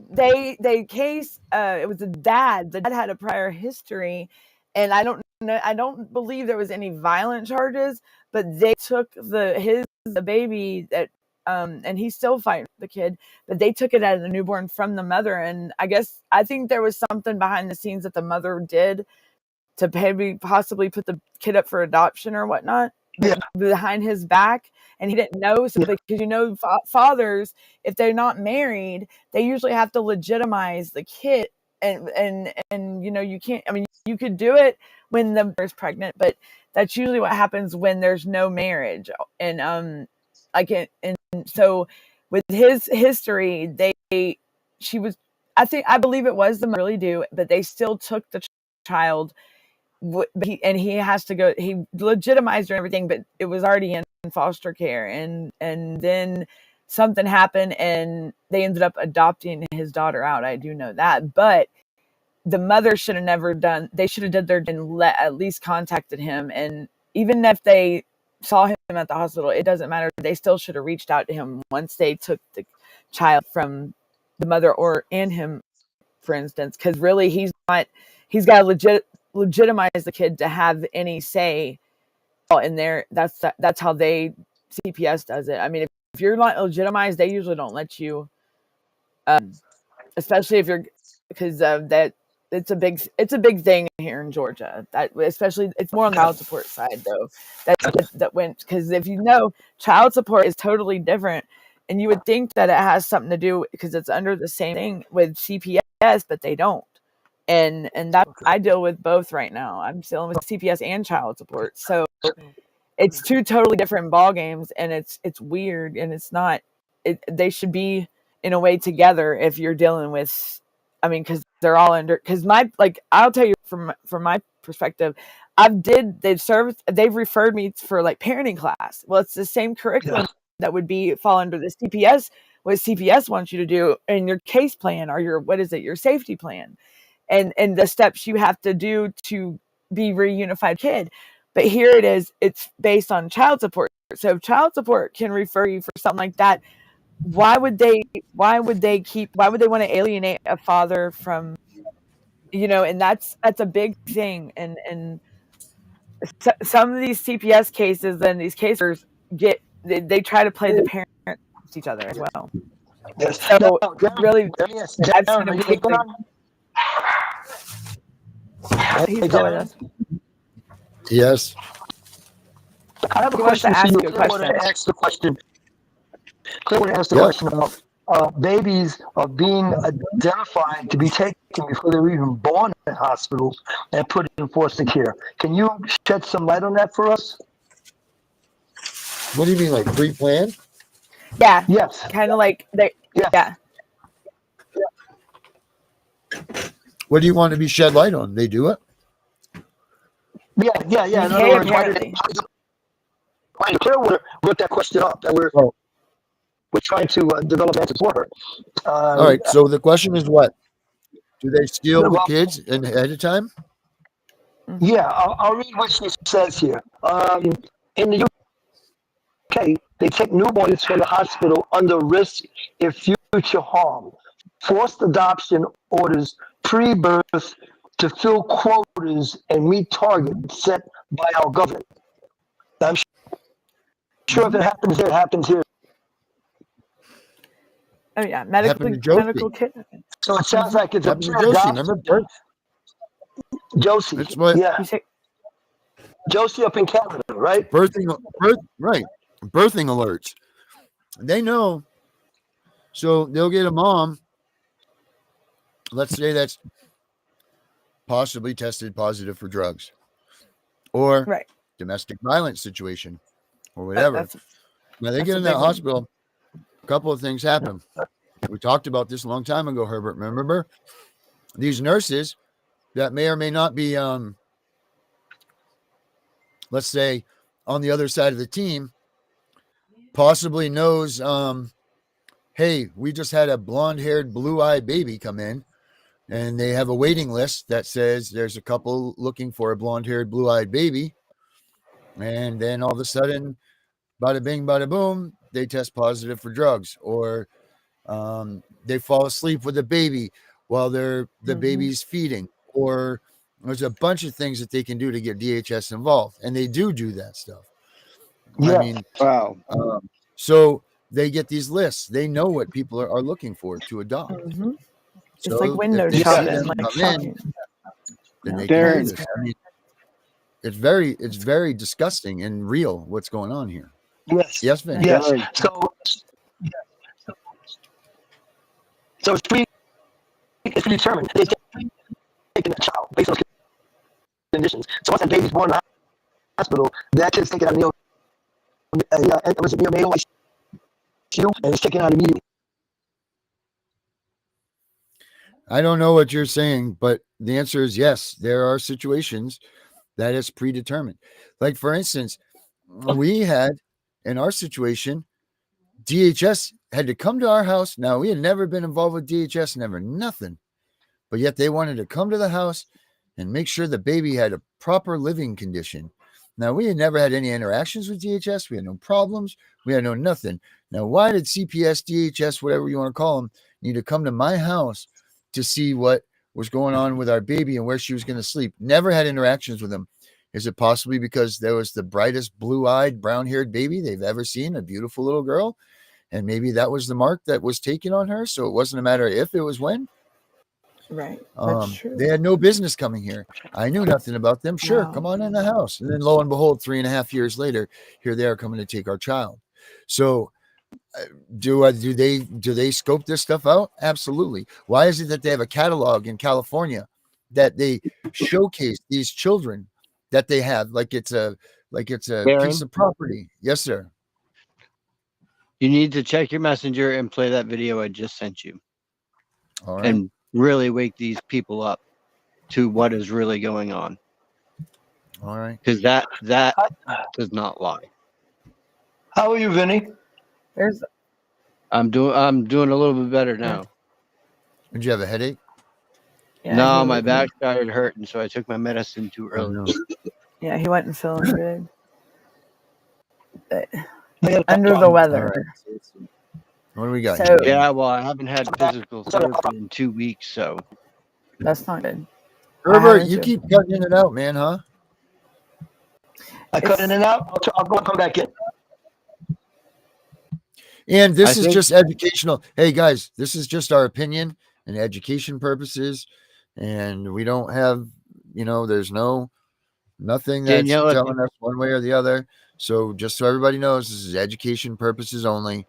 they case it was a dad. The dad had a prior history, and I don't know. I don't believe there was any violent charges, but they took the baby that and he's still fighting the kid, but they took it as a newborn from the mother, and I think there was something behind the scenes that the mother did to maybe possibly put the kid up for adoption or whatnot, but Yeah. behind his back, and he didn't know. So because fathers, if they're not married, they usually have to legitimize the kid, and you can't. I mean, you could do it when the mother's pregnant, but that's usually what happens when there's no marriage. And and so with his history, I believe it was the mother, really do, but they still took the child. He has to go. He legitimized her and everything, but it was already in foster care, and then something happened, and they ended up adopting his daughter out. I do know that, but the mother should have never done. They should have did their and at least contacted him, and even if they saw him at the hospital, it doesn't matter. They still should have reached out to him once they took the child from the mother and him, for instance, because really he's not. He's got to legitimize the kid to have any say in there. That's how CPS does it. I mean, if you're not legitimized, they usually don't let you, especially if you're because that it's a big thing here in Georgia. That especially it's more on the child support side though. That went because if you know, child support is totally different, and you would think that it has something to do because it's under the same thing with CPS, but they don't. And that I deal with both right now. I'm dealing with CPS and child support, so it's two totally different ball games, and it's weird, and it's not. They should be in a way together if you're dealing with. I mean, because they're all under. Because I'll tell you from my perspective, they've referred me for like parenting class. Well, it's the same curriculum that would fall under the CPS. What CPS wants you to do in your case plan or your safety plan. And the steps you have to do to be reunified kid. But here it's based on child support. So if child support can refer you for something like that, why would they want to alienate a father from, and that's a big thing. And some of these CPS cases and these cases they try to play the parent against each other as well. Yes. So Now, really, I've seen them take the. He's still with us. Yes. I have a He wants question to for ask you. you a I want question. to ask the question. Claire want to ask the Yep. question about babies being identified to be taken before they were even born in hospitals and put in foster care. Can you shed some light on that for us? What do you mean, like pre-planned? Yeah. Yes. Kind of like they. Yes. Yeah. What do you want to be shed light on? They do it? Yeah. In other Okay, words, apparently. why do Clearwater brought that question up, and we're trying to develop answers for her. All right. So the question is, what do they steal the Well, kids ahead of time? yeah, I'll read what she says here. In the UK, they take newborns from the hospital under risk of future harm. Forced adoption orders pre-birth to fill quotas and meet targets set by our government. I'm sure if it happens there, it happens here. Oh yeah, Happened to Josie. medical kidnapping. So it sounds like it's a Happened to Josie. pre-adopt. Remember? Josie, That's what yeah, You say Josie up in Canada, right? right. Birthing alerts. They know. So they'll get a mom, let's say that's possibly tested positive for drugs or right. domestic violence situation or whatever. That's Now they that's get a in that big one. hospital, a couple of things happen. We talked about this a long time ago, Herbert. Remember? These nurses that may or may not be, let's say, on the other side of the team, possibly knows, hey, we just had a blonde-haired, blue-eyed baby come in, and they have a waiting list that says there's a couple looking for a blonde-haired, blue-eyed baby, and then all of a sudden, bada bing, bada boom, they test positive for drugs, or they fall asleep with a baby while the baby's feeding, or there's a bunch of things that they can do to get DHS involved, and they do that stuff. Yeah. I mean, Wow. so they get these lists. They know what people are looking for to adopt. Mm-hmm. So It's like window if they see shopping, them like come shopping. in, then they Darren. can do this. I mean, it's very disgusting and real what's going on here. Yes. Yes, Vin. Yes. Darren. So it's predetermined. They're taking a child based on conditions. So once that baby's born in the hospital, that kid's taken out of neonatal ICU and it's taken out immediately. I don't know what you're saying, but the answer is yes. There are situations that is predetermined. Like, for instance, we had in our situation, DHS had to come to our house. Now, we had never been involved with DHS, never nothing. But yet they wanted to come to the house and make sure the baby had a proper living condition. Now, we had never had any interactions with DHS. We had no problems. We had no nothing. Now, why did CPS, DHS, whatever you want to call them, need to come to my house to see what was going on with our baby and where she was going to sleep? Never had interactions with them. Is it possibly because there was the brightest blue-eyed, brown-haired baby they've ever seen, a beautiful little girl? And maybe that was the mark that was taken on her. So it wasn't a matter of if, it was when. Right. That's true. They had no business coming here. I knew nothing about them. Sure, No. come on in the house. And then lo and behold, 3.5 years later, here they are coming to take our child. So do they scope this stuff out? Absolutely. Why is it that they have a catalog in California that they showcase these children that they have like it's a Darren? piece of property? Yes, sir. You need to check your messenger and play that video I just sent you. All right. And really wake these people up to what is really going on. All right. Because that does not lie. How are you, Vinny? I'm doing a little bit better now. Did you have a headache? Yeah, No, he my went- back started hurting, so I took my medicine too early. Oh, no. Yeah, he wasn't feeling good. But under the weather. What do we got? So- here? Yeah, well, I haven't had physical therapy in 2 weeks, so That's not good. Herbert, haven't you too. keep cutting in and out, man, huh? I cut in and out. I'll go and come back in. And this I is think- just educational. Hey, guys, this is just our opinion and education purposes. And we don't have, there's nothing that's Danielle, telling us one way or the other. So just so everybody knows, this is education purposes only.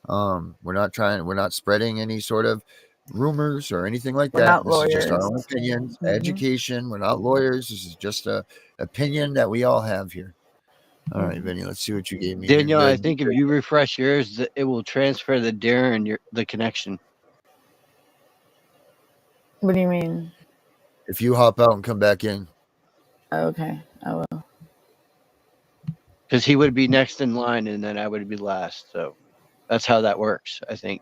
We're not spreading any sort of rumors or anything like We're that. not This is just our lawyers. own opinions, Mhm. education. We're not lawyers. This is just a opinion that we all have here. All right, Vinny, let's see what you gave me. here. Danielle, I Good. think if you refresh yours, it will transfer the Darren the connection. What do you mean? If you hop out and come back in. Oh, okay, I will. because he would be next in line and then I would be last. So that's how that works, I think.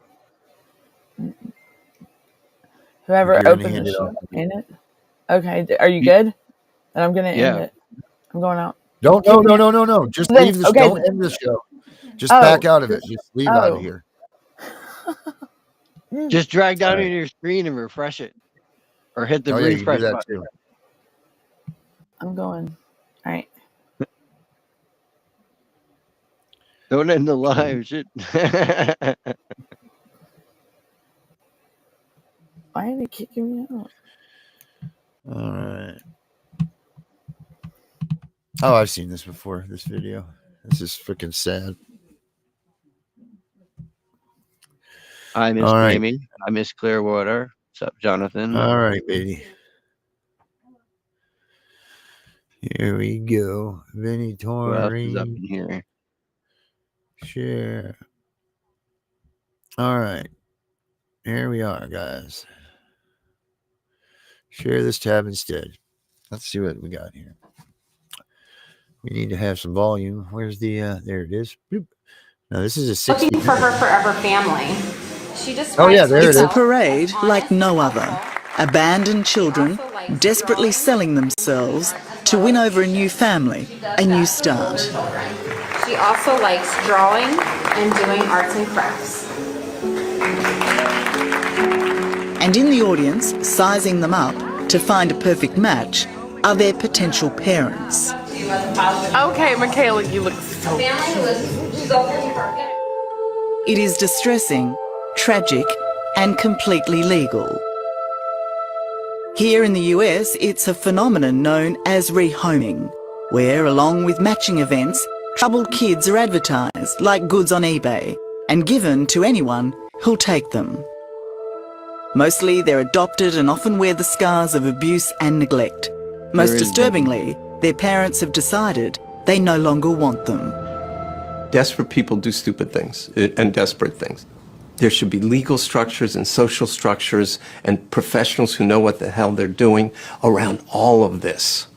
Whoever You're gonna opened the hand it show, off. ain't it? Okay, are you good? Then I'm gonna end Yeah. it. I'm going out. No. Just Then leave this. okay. Don't end the show. Just Oh, back out of it. Just leave out of oh. here. Just drag down All right. on your screen and refresh it. Or hit the Oh yeah, you can refresh do that button. too. I'm going. All right. Don't end the live shit. Why are they kicking me out? All right. Oh, I've seen this before. This video. This is freaking sad. I miss All right. Jamie. I miss Clearwater. What's up, Jonathan? All right, baby. Here we go. Vinny Who else is up Torrey. in here? Share. All right. Here we are, guys. Share this tab instead. Let's see what we got here. We need to have some volume. Where's the there it is. Boop. Now this is a 60. Looking for her forever family. She describes Oh yeah, there it herself is. It's a parade as like honest, no other. helpful. Abandoned children Also likes desperately drawing, selling themselves to win over a new family, a new start. She also likes drawing and doing arts and crafts. And in the audience, sizing them up to find a perfect match, are their potential parents. Okay, Michaela, you look so It is distressing, tragic, and completely legal. Here in the US, it's a phenomenon known as rehoming, where, along with matching events, troubled kids are advertised like goods on eBay and given to anyone who'll take them. Mostly they're adopted and often wear the scars of abuse and neglect. Most disturbingly, their parents have decided they no longer want them. Desperate people do stupid things and desperate things. There should be legal structures and social structures and professionals who know what the hell they're doing around all of this.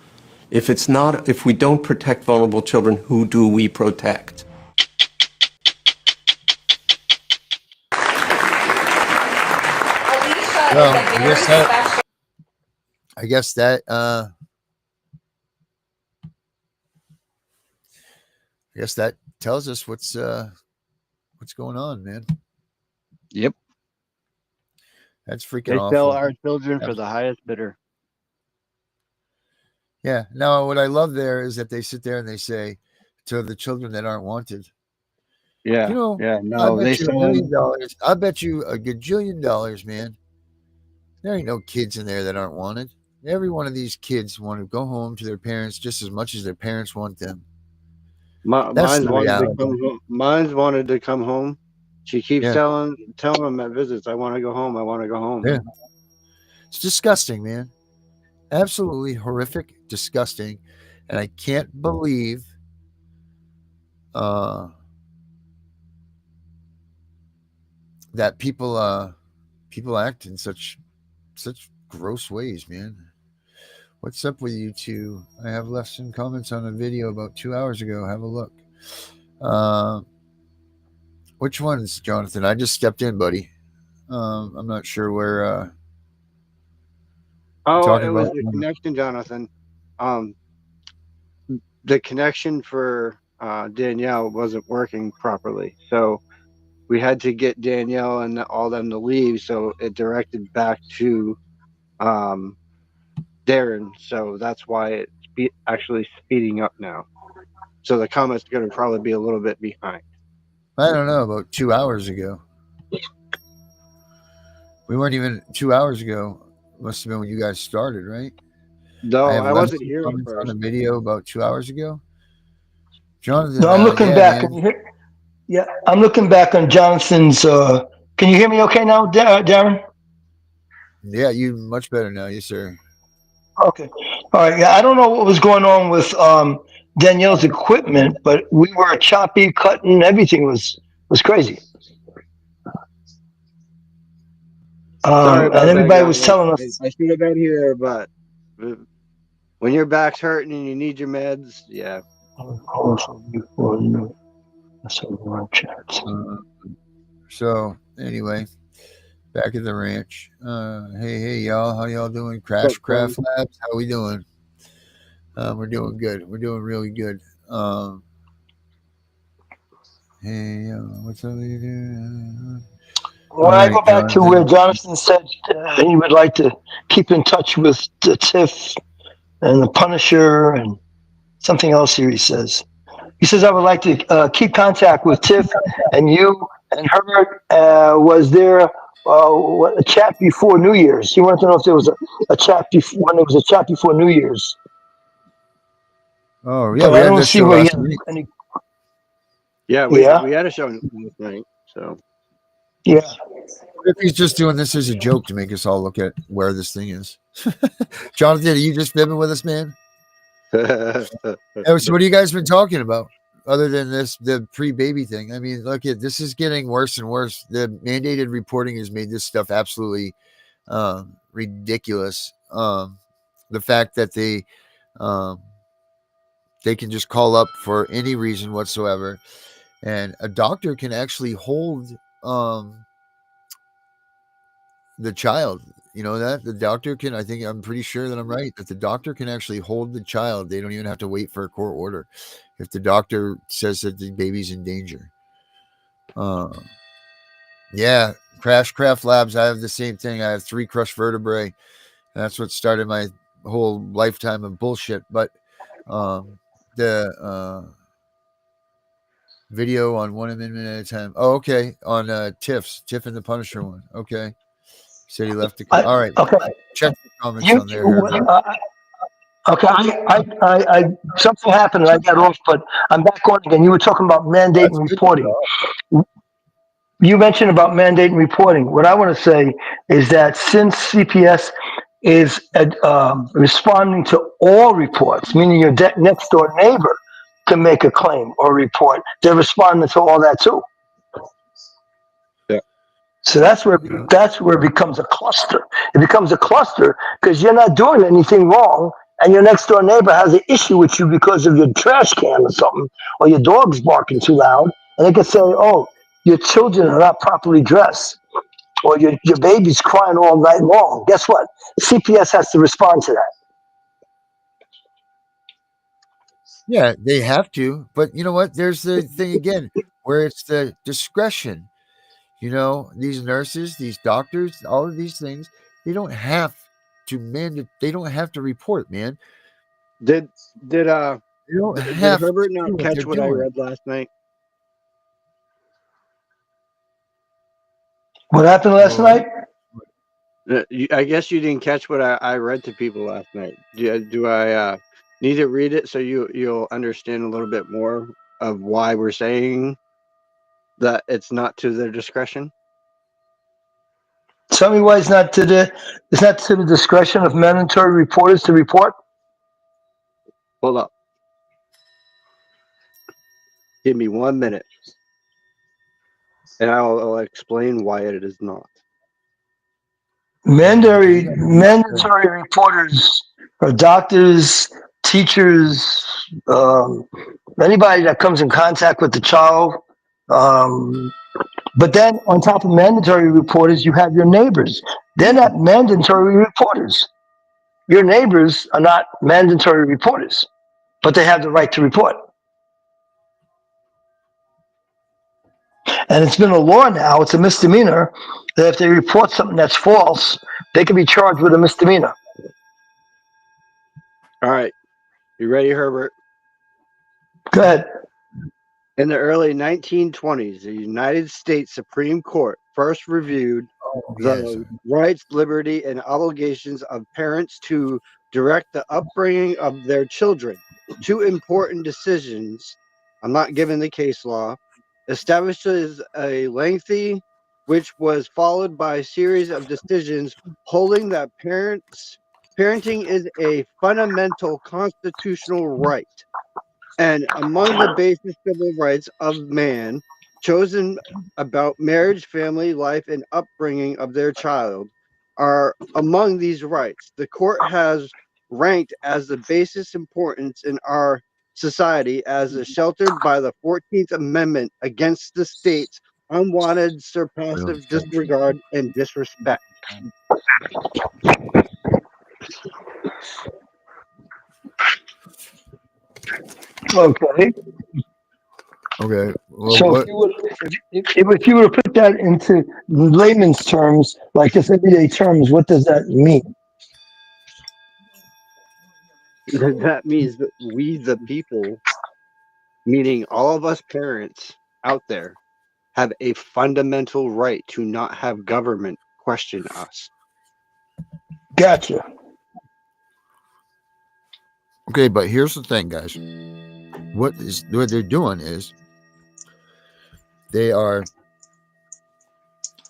If we don't protect vulnerable children, who do we protect? Well, I guess that tells us what's going on, man. Yep. That's freaking They awful. sell our children for the highest bidder. Yeah. Now, what I love there is that they sit there and they say to the children that aren't wanted, Yeah. you know, Yeah. I No, bet they you $1 sell million. I bet you a gajillion dollars, man. There ain't no kids in there that aren't wanted. Every one of these kids want to go home to their parents just as much as their parents want them. That's Mine's the wanted to reality. come home. Mine's wanted to come home. She keeps Yeah. telling them at visits, I want to go home. I want to go home. Yeah. It's disgusting, man. Absolutely horrific, disgusting. And I can't believe that people act in such gross ways, man. What's up with you two? I have left some comments on a video about 2 hours ago. Have a look. Which ones, Jonathan? I just stepped in, buddy. I'm not sure where. Oh, talking it was about- the connection, Jonathan. The connection for Danielle wasn't working properly. So we had to get Danielle and all them to leave. So it directed back to Darren. So that's why it's actually speeding up now. So the comment's going to probably be a little bit behind. I don't know, about 2 hours ago. We weren't even 2 hours ago. Must have been when you guys started, right? No, have I left wasn't some here at comments on first. a video about 2 hours ago. Jonathan, No, I'm looking yeah, back. man. Can you hear? Yeah, I'm looking back on Jonathan's. Can you hear me okay now, Darren? Yeah, you much better now, yes, sir. Okay. All right. Yeah, I don't know what was going on with Danielle's equipment, but we were choppy, cutting. Everything was crazy. Sorry about and everybody that, was guys. telling us. I should have been here, but when your back's hurting and you need your meds, yeah. Also before you, so more chats. So anyway, back at the ranch. Hey y'all, how y'all doing? Crash Craft Labs, how we doing? We're doing good. We're doing really good. Hey, what's up? When I go back to where Jonathan said he would like to keep in touch with the Tiff and the Punisher and something else here, he says. He says, I would like to keep contact with Tiff and you and Herbert. Was there a chat before New Year's? He wanted to know if there was a chat before, when there was a chat before New Year's. Oh yeah, But we I had don't this see show where he last had week. any. Yeah, Yeah, we had a show last night. So yeah. If he's just doing this as a joke to make us all look at where this thing is. Jonathan, are you just fibbing with us, man? So what have you guys been talking about other than the pre-baby thing? I mean, look, this is getting worse and worse. The mandated reporting has made this stuff absolutely ridiculous. The fact that they can just call up for any reason whatsoever, and a doctor can actually hold the child. You know that the doctor can. I'm pretty sure that I'm right that the doctor can actually hold the child. They don't even have to wait for a court order if the doctor says that the baby's in danger. Yeah, Crash Craft Labs. I have the same thing. I have 3 crushed vertebrae. That's what started my whole lifetime of bullshit. But the video on 1 minute at a time. Oh, okay. On Tiff and the Punisher one. Okay. Said he left the. All right. Okay. Check the comments You, on there. Herbert. okay. I something happened and I got off, but I'm back on again. You were talking about mandate That's and good. reporting. You mentioned about mandate and reporting. What I want to say is that since CPS is responding to all reports, meaning your next door neighbor can make a claim or report, they're responding to all that too. yeah. So that's where it becomes a cluster. It becomes a cluster because you're not doing anything wrong, and your next door neighbor has an issue with you because of your trash can or something, or your dog's barking too loud, and they can say, "Oh, your children are not properly dressed, or your baby's crying all night long." Guess what? CPS has to respond to that. Yeah, they have to. But you know what? There's the thing again where it's the discretion. These nurses, these doctors, all of these things, they don't have they don't have to report, man. Did They don't did have Herbert to do not what they're catch what I doing. read last night? What happened last Well, night? I guess you didn't catch what I read to people last night. Do I need to read it so you'll understand a little bit more of why we're saying that it's not to their discretion? Tell me why it's not to the discretion of mandatory reporters to report. Hold up. Give me 1 minute, and I'll explain why it is not. Mandatory reporters are doctors, teachers, anybody that comes in contact with the child. But then on top of mandatory reporters, you have your neighbors. They're not mandatory reporters. Your neighbors are not mandatory reporters, but they have the right to report. And it's been a law now, it's a misdemeanor, that if they report something that's false, they can be charged with a misdemeanor. All right, you ready, Herbert? Go ahead. In the early 1920s, the United States Supreme Court first reviewed the rights, liberty, and obligations of parents to direct the upbringing of their children. 2 important decisions, I'm not giving the case law, establishes a lengthy, which was followed by a series of decisions holding that parenting is a fundamental constitutional right. And among the basic civil rights of man, chosen about marriage, family, life, and upbringing of their child, are among these rights. The court has ranked as the basis importance in our society as is sheltered by the 14th Amendment against the state's unwanted, surpassive disregard and disrespect. Okay. Okay. Well, So what? if you were to put that into layman's terms, like just everyday terms, what does that mean? That means that we, the people, meaning all of us parents out there, have a fundamental right to not have government question us. Gotcha. Okay, but here's the thing, guys. What they're doing is they are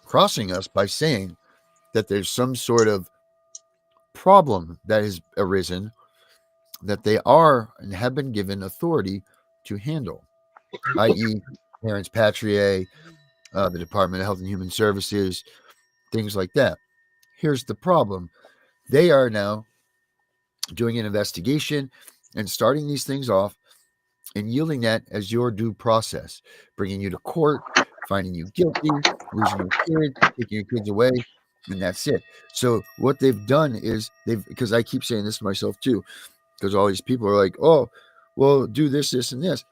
crossing us by saying that there's some sort of problem that has arisen that they are and have been given authority to handle, i.e., parents patriae, the Department of Health and Human Services, things like that. Here's the problem. They are now doing an investigation and starting these things off and yielding that as your due process, bringing you to court, finding you guilty, losing your kid, taking your kids away, and that's it. So what they've done is because I keep saying this to myself too, because all these people are like, oh, well, do this, this, and this.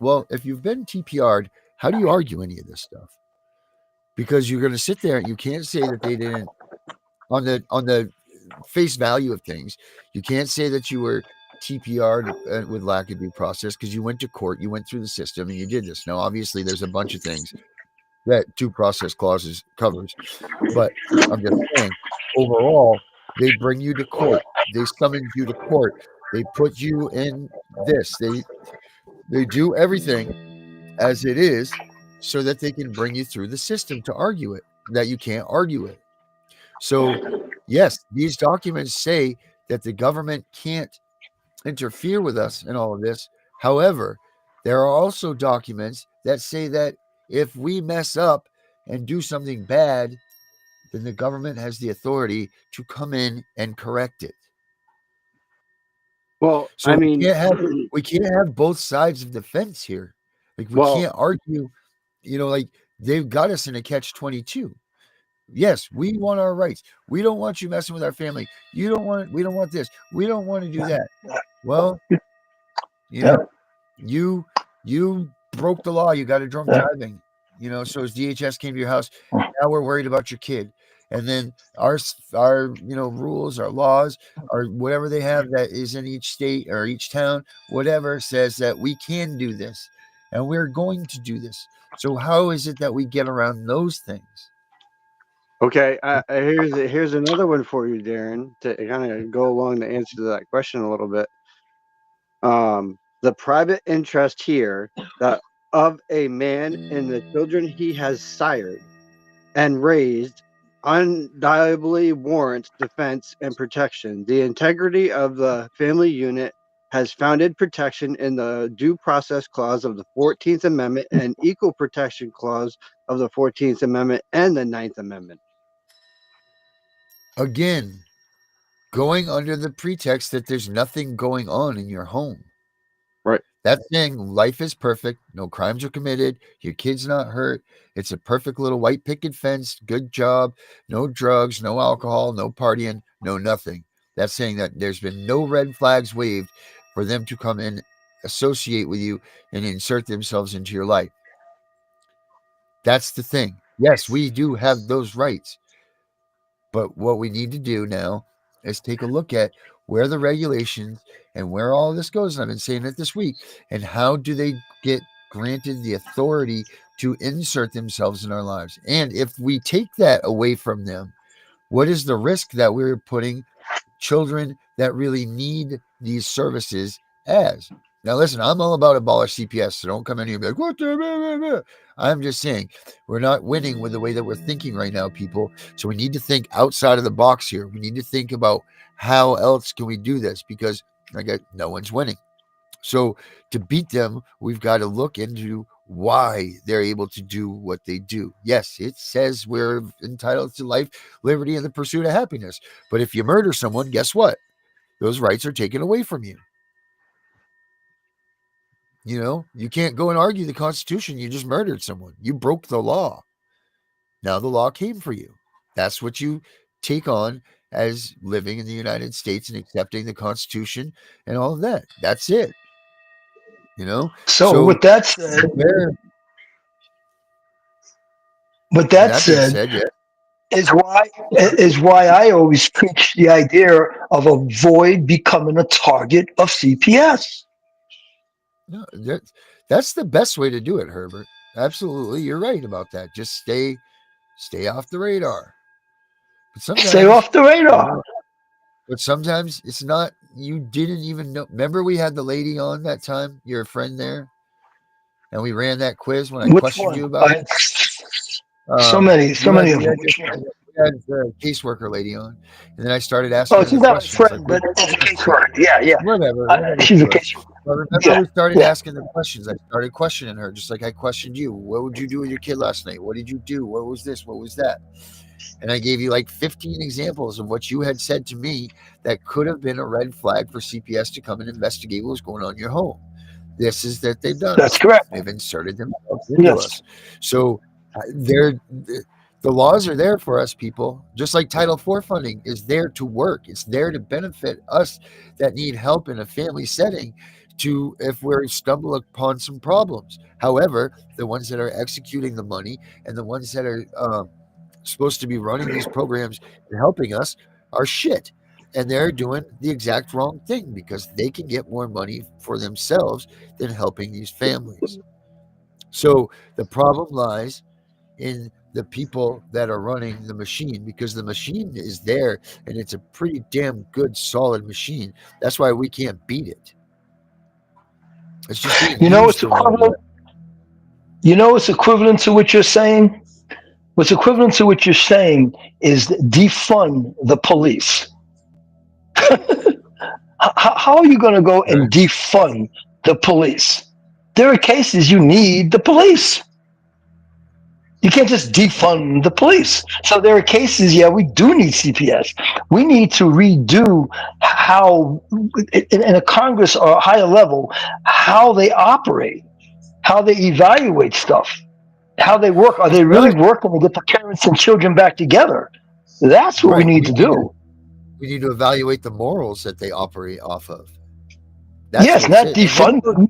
Well, if you've been TPR'd, how do you argue any of this stuff? Because you're going to sit there and you can't say that they didn't on the face value of things. You can't say that you were TPR'd with lack of due process because you went to court, you went through the system, and you did this. Now, obviously, there's a bunch of things that due process clauses covers, but I'm just saying, overall, they bring you to court, they summon you to court, they put you in this, they do everything as it is so that they can bring you through the system to argue it, that you can't argue it. So, yes, these documents say that the government can't interfere with us in all of this. However, there are also documents that say that if we mess up and do something bad, then the government has the authority to come in and correct it. Well, So I mean, we can't have both sides of the fence here. Like we well, can't argue, like they've got us in a catch-22. Yes, we want our rights. We don't want you messing with our family. We don't want this. We don't want to do that. Well, you broke the law. You got a drunk driving. So as DHS came to your house, now we're worried about your kid. And then our rules, our laws, or whatever they have that is in each state or each town, whatever says that we can do this and we're going to do this. So how is it that we get around those things? okay, here's another one for you, Darren, to kind of go along the answer to that question a little bit. The private interest here that of a man in the children he has sired and raised undeniably warrants defense and protection. The integrity of the family unit has founded protection in the Due Process Clause of the 14th Amendment and Equal Protection Clause of the 14th Amendment and the 9th Amendment. Again, going under the pretext that there's nothing going on in your home. Right. That's saying life is perfect. No crimes are committed. Your kid's not hurt. It's a perfect little white picket fence. Good job. No drugs, no alcohol, no partying, no nothing. That's saying that there's been no red flags waved for them to come and associate with you and insert themselves into your life. That's the thing. Yes, we do have those rights. But what we need to do now is take a look at where the regulations and where all this goes. And I've been saying it this week. And how do they get granted the authority to insert themselves in our lives? And if we take that away from them, what is the risk that we're putting children that really need these services as? Now, listen, I'm all about abolish CPS, so don't come in here and be like, what the? Blah, blah, blah. I'm just saying we're not winning with the way that we're thinking right now, people. So we need to think outside of the box here. We need to think about how else can we do this, because no one's winning. So to beat them, we've got to look into why they're able to do what they do. Yes, it says we're entitled to life, liberty, and the pursuit of happiness. But if you murder someone, guess what? Those rights are taken away from you. You know, you can't go and argue the Constitution. You just murdered someone. You broke the law. Now the law came for you. That's what you take on as living in the United States and accepting the Constitution and all of that. That's it. You know? So with that said, there, with and that that being said, said, yeah. is why I always preach the idea of avoid becoming a target of CPS. No, that's the best way to do it, Herbert. Absolutely. You're right about that. Just stay off the radar. But sometimes, Stay off the radar. You know, but sometimes it's not, you didn't even know. Remember we had the lady on that time, your friend there? And we ran that quiz when I Which questioned one? you about it. So many of them. Which one? We had the caseworker lady on, and then I started asking Oh, her she's the not my questions. friend, but it's a caseworker. Yeah. Whatever She's a she was. caseworker. But remember, we started asking the questions. I started questioning her, just like I questioned you. What would you do with your kid last night? What did you do? What was this? What was that? And I gave you like 15 examples of what you had said to me that could have been a red flag for CPS to come and investigate what was going on in your home. This is that they've done. That's correct. They've inserted themselves into us. So the laws are there for us, people. Just like Title IV funding is there to work. It's there to benefit us that need help in a family setting to if we stumble upon some problems. However, the ones that are executing the money and the ones that are supposed to be running these programs and helping us are shit. And they're doing the exact wrong thing because they can get more money for themselves than helping these families. So the problem lies in the people that are running the machine, because the machine is there and it's a pretty damn good, solid machine. That's why we can't beat it. It's just being used the wrong way. You know what's equivalent to what you're saying? What's equivalent to what you're saying is defund the police. How are you going to go and defund the police? There are cases you need the police. You can't just defund the police. So there are cases, we do need CPS. We need to redo how, in a Congress or a higher level, how they operate, how they evaluate stuff, how they work. Are they really working to get the parents and children back together? That's what we need to do. We need to evaluate the morals that they operate off of. Yes, not defund them.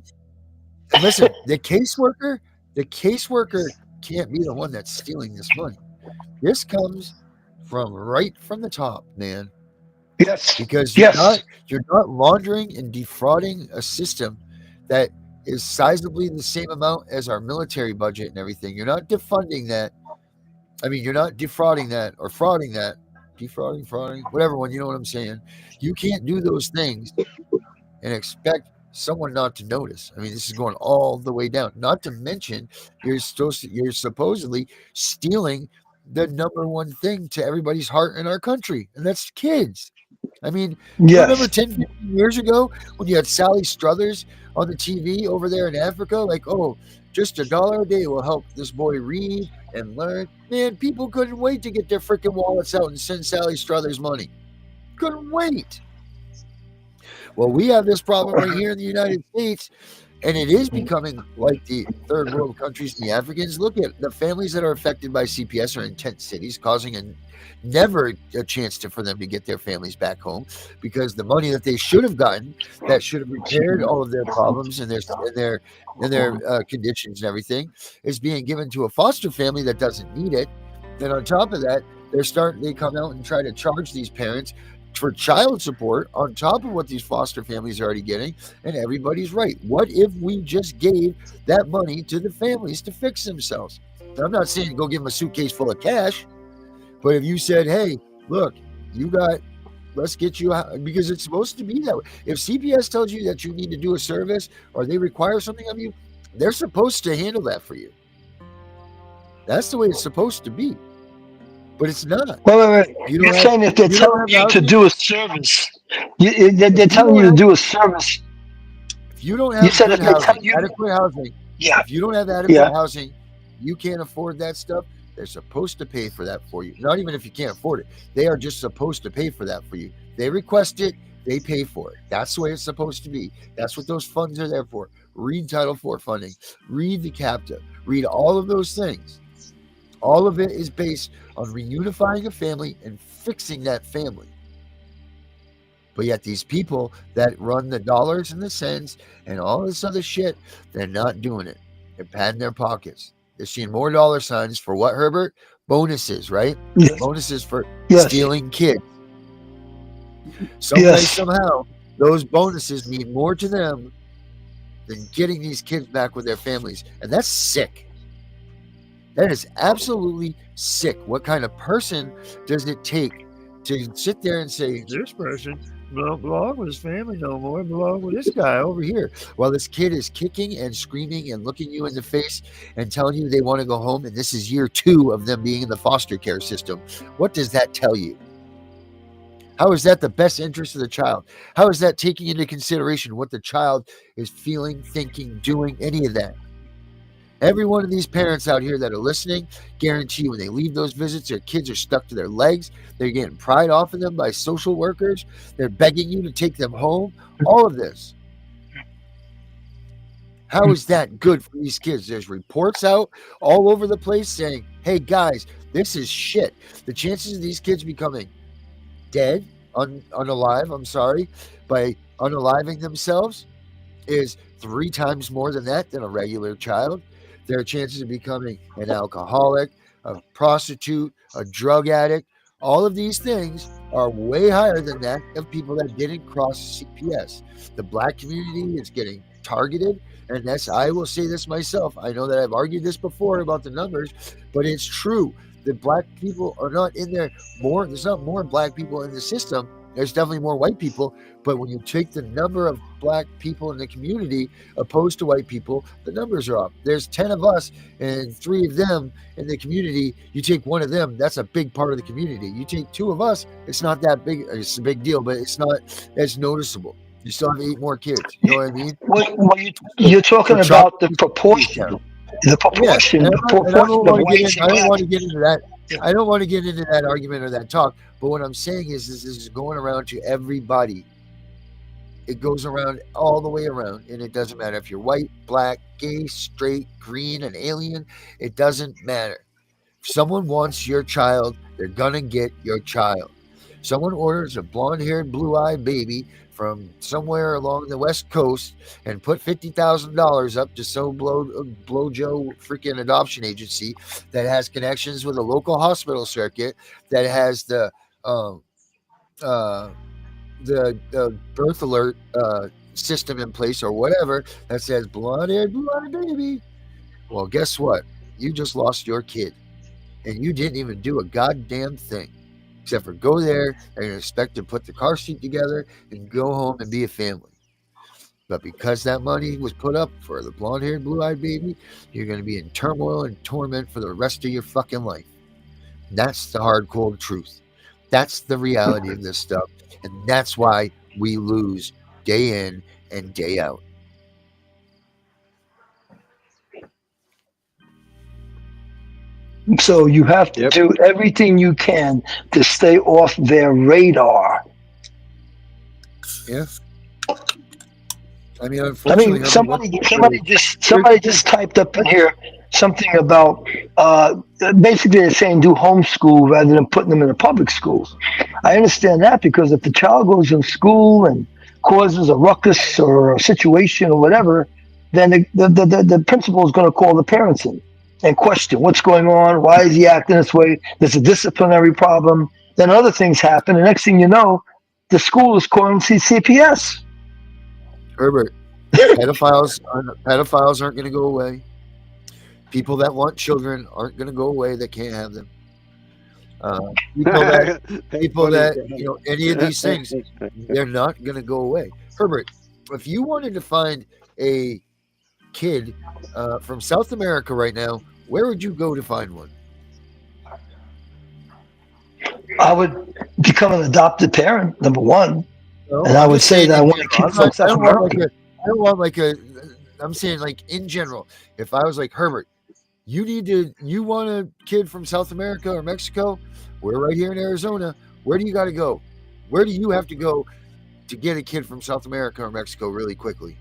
And listen, the caseworker can't be the one that's stealing this money. This comes right from the top, man. Yes. Because you're not laundering and defrauding a system that is sizably the same amount as our military budget and everything. You're not defunding that. I mean, you're not defrauding that or frauding that. Defrauding, whatever one, you know what I'm saying? You can't do those things and expect someone not to notice. I mean, this is going all the way down. Not to mention, you're supposedly stealing the number one thing to everybody's heart in our country, and that's kids. I mean, you remember 10, 15 years ago when you had Sally Struthers on the TV over there in Africa? Like, oh, just $1 a day will help this boy read and learn. Man, people couldn't wait to get their freaking wallets out and send Sally Struthers money. Couldn't wait. Well, we have this problem right here in the United States, and it is becoming like the third world countries and the Africans. Look at the families that are affected by CPS are in tent cities, causing never a chance for them to get their families back home, because the money that they should have gotten, that should have repaired all of their problems and their conditions and everything, is being given to a foster family that doesn't need it. Then on top of that, they come out and try to charge these parents for child support on top of what these foster families are already getting, and everybody's right. What if we just gave that money to the families to fix themselves? Now, I'm not saying go give them a suitcase full of cash, but if you said, hey, look, let's get you out, because it's supposed to be that way. If CPS tells you that you need to do a service or they require something of you, they're supposed to handle that for you. That's the way it's supposed to be. But it's not. Wait. You're saying if they're telling you to do a service, they're telling you to do a service. If you don't have adequate housing, if you don't have adequate housing, you can't afford that stuff. They're supposed to pay for that for you. Not even if you can't afford it. They are just supposed to pay for that for you. They request it. They pay for it. That's the way it's supposed to be. That's what those funds are there for. Read Title IV funding, read the CAPTA, read all of those things. All of it is based on reunifying a family and fixing that family. But yet these people that run the dollars and the cents and all this other shit, they're not doing it. They're padding their pockets. They're seeing more dollar signs for what, Herbert? Bonuses, right? Yes. Bonuses for Yes. stealing kids. Some way, somehow, those bonuses mean more to them than getting these kids back with their families. And that's sick. That is absolutely sick. What kind of person does it take to sit there and say, this person don't belong with his family no more, belong with this guy over here, while this kid is kicking and screaming and looking you in the face and telling you they want to go home, and this is year 2 of them being in the foster care system? What does that tell you? How is that the best interest of the child? How is that taking into consideration what the child is feeling, thinking, doing, any of that? Every one of these parents out here that are listening, guarantee when they leave those visits, their kids are stuck to their legs. They're getting pried off of them by social workers. They're begging you to take them home. All of this. How is that good for these kids? There's reports out all over the place saying, hey guys, this is shit. The chances of these kids becoming dead, unalive, by unaliving themselves is 3 times more than that than a regular child. Their chances of becoming an alcoholic, a prostitute, a drug addict, all of these things are way higher than that of people that didn't cross CPS. The Black community is getting targeted, and that's, I will say this myself. I know that I've argued this before about the numbers, but it's true. The Black people are not in there more. There's not more Black people in the system. There's definitely more white people, but when you take the number of Black people in the community opposed to white people, the numbers are up. There's 10 of us and 3 of them in the community. You take 1 of them, that's a big part of the community. You take 2 of us, it's not that big. It's a big deal, but it's not as noticeable. You still have 8 more kids. You know what I mean? Well, you're talking about the proportion. The proportion. Yeah, the proportion I don't of whites I don't want to get into that. I don't want to get into that argument or that talk. But what I'm saying is this is going around to everybody. It goes around all the way around, and it doesn't matter if you're white, Black, gay, straight, green, an alien. It doesn't matter. If someone wants your child, they're gonna get your child. Someone orders a blonde-haired, blue-eyed baby from somewhere along the West Coast and put $50,000 up to some blow Joe freaking adoption agency that has connections with a local hospital circuit that has the birth alert system in place or whatever that says blonde-haired, blue-eyed baby. Well, guess what? You just lost your kid, and you didn't even do a goddamn thing except for go there and expect to put the car seat together and go home and be a family. But because that money was put up for the blonde-haired, blue-eyed baby, you're going to be in turmoil and torment for the rest of your fucking life. That's the hard, cold truth. That's the reality of this stuff. And that's why we lose day in and day out. So you have to do everything you can to stay off their radar. Yeah. I mean, unfortunately, somebody just typed up in here something about basically they're saying do homeschool rather than putting them in the public schools. I understand that because if the child goes in school and causes a ruckus or a situation or whatever, then the principal is going to call the parents in and question what's going on, why is he acting this way, there's a disciplinary problem, then other things happen, and next thing you know, the school is calling CPS. Herbert, pedophiles aren't going to go away. People that want children aren't going to go away that can't have them. People that any of these things, they're not going to go away. Herbert, if you wanted to find a kid from South America right now, where would you go to find one? I would become an adopted parent, number one. No, and I would say that I want a kid from South America. I don't want I'm saying like in general, if I was like, Herbert, you want a kid from South America or Mexico? We're right here in Arizona. Where do you got to go? Where do you have to go to get a kid from South America or Mexico really quickly?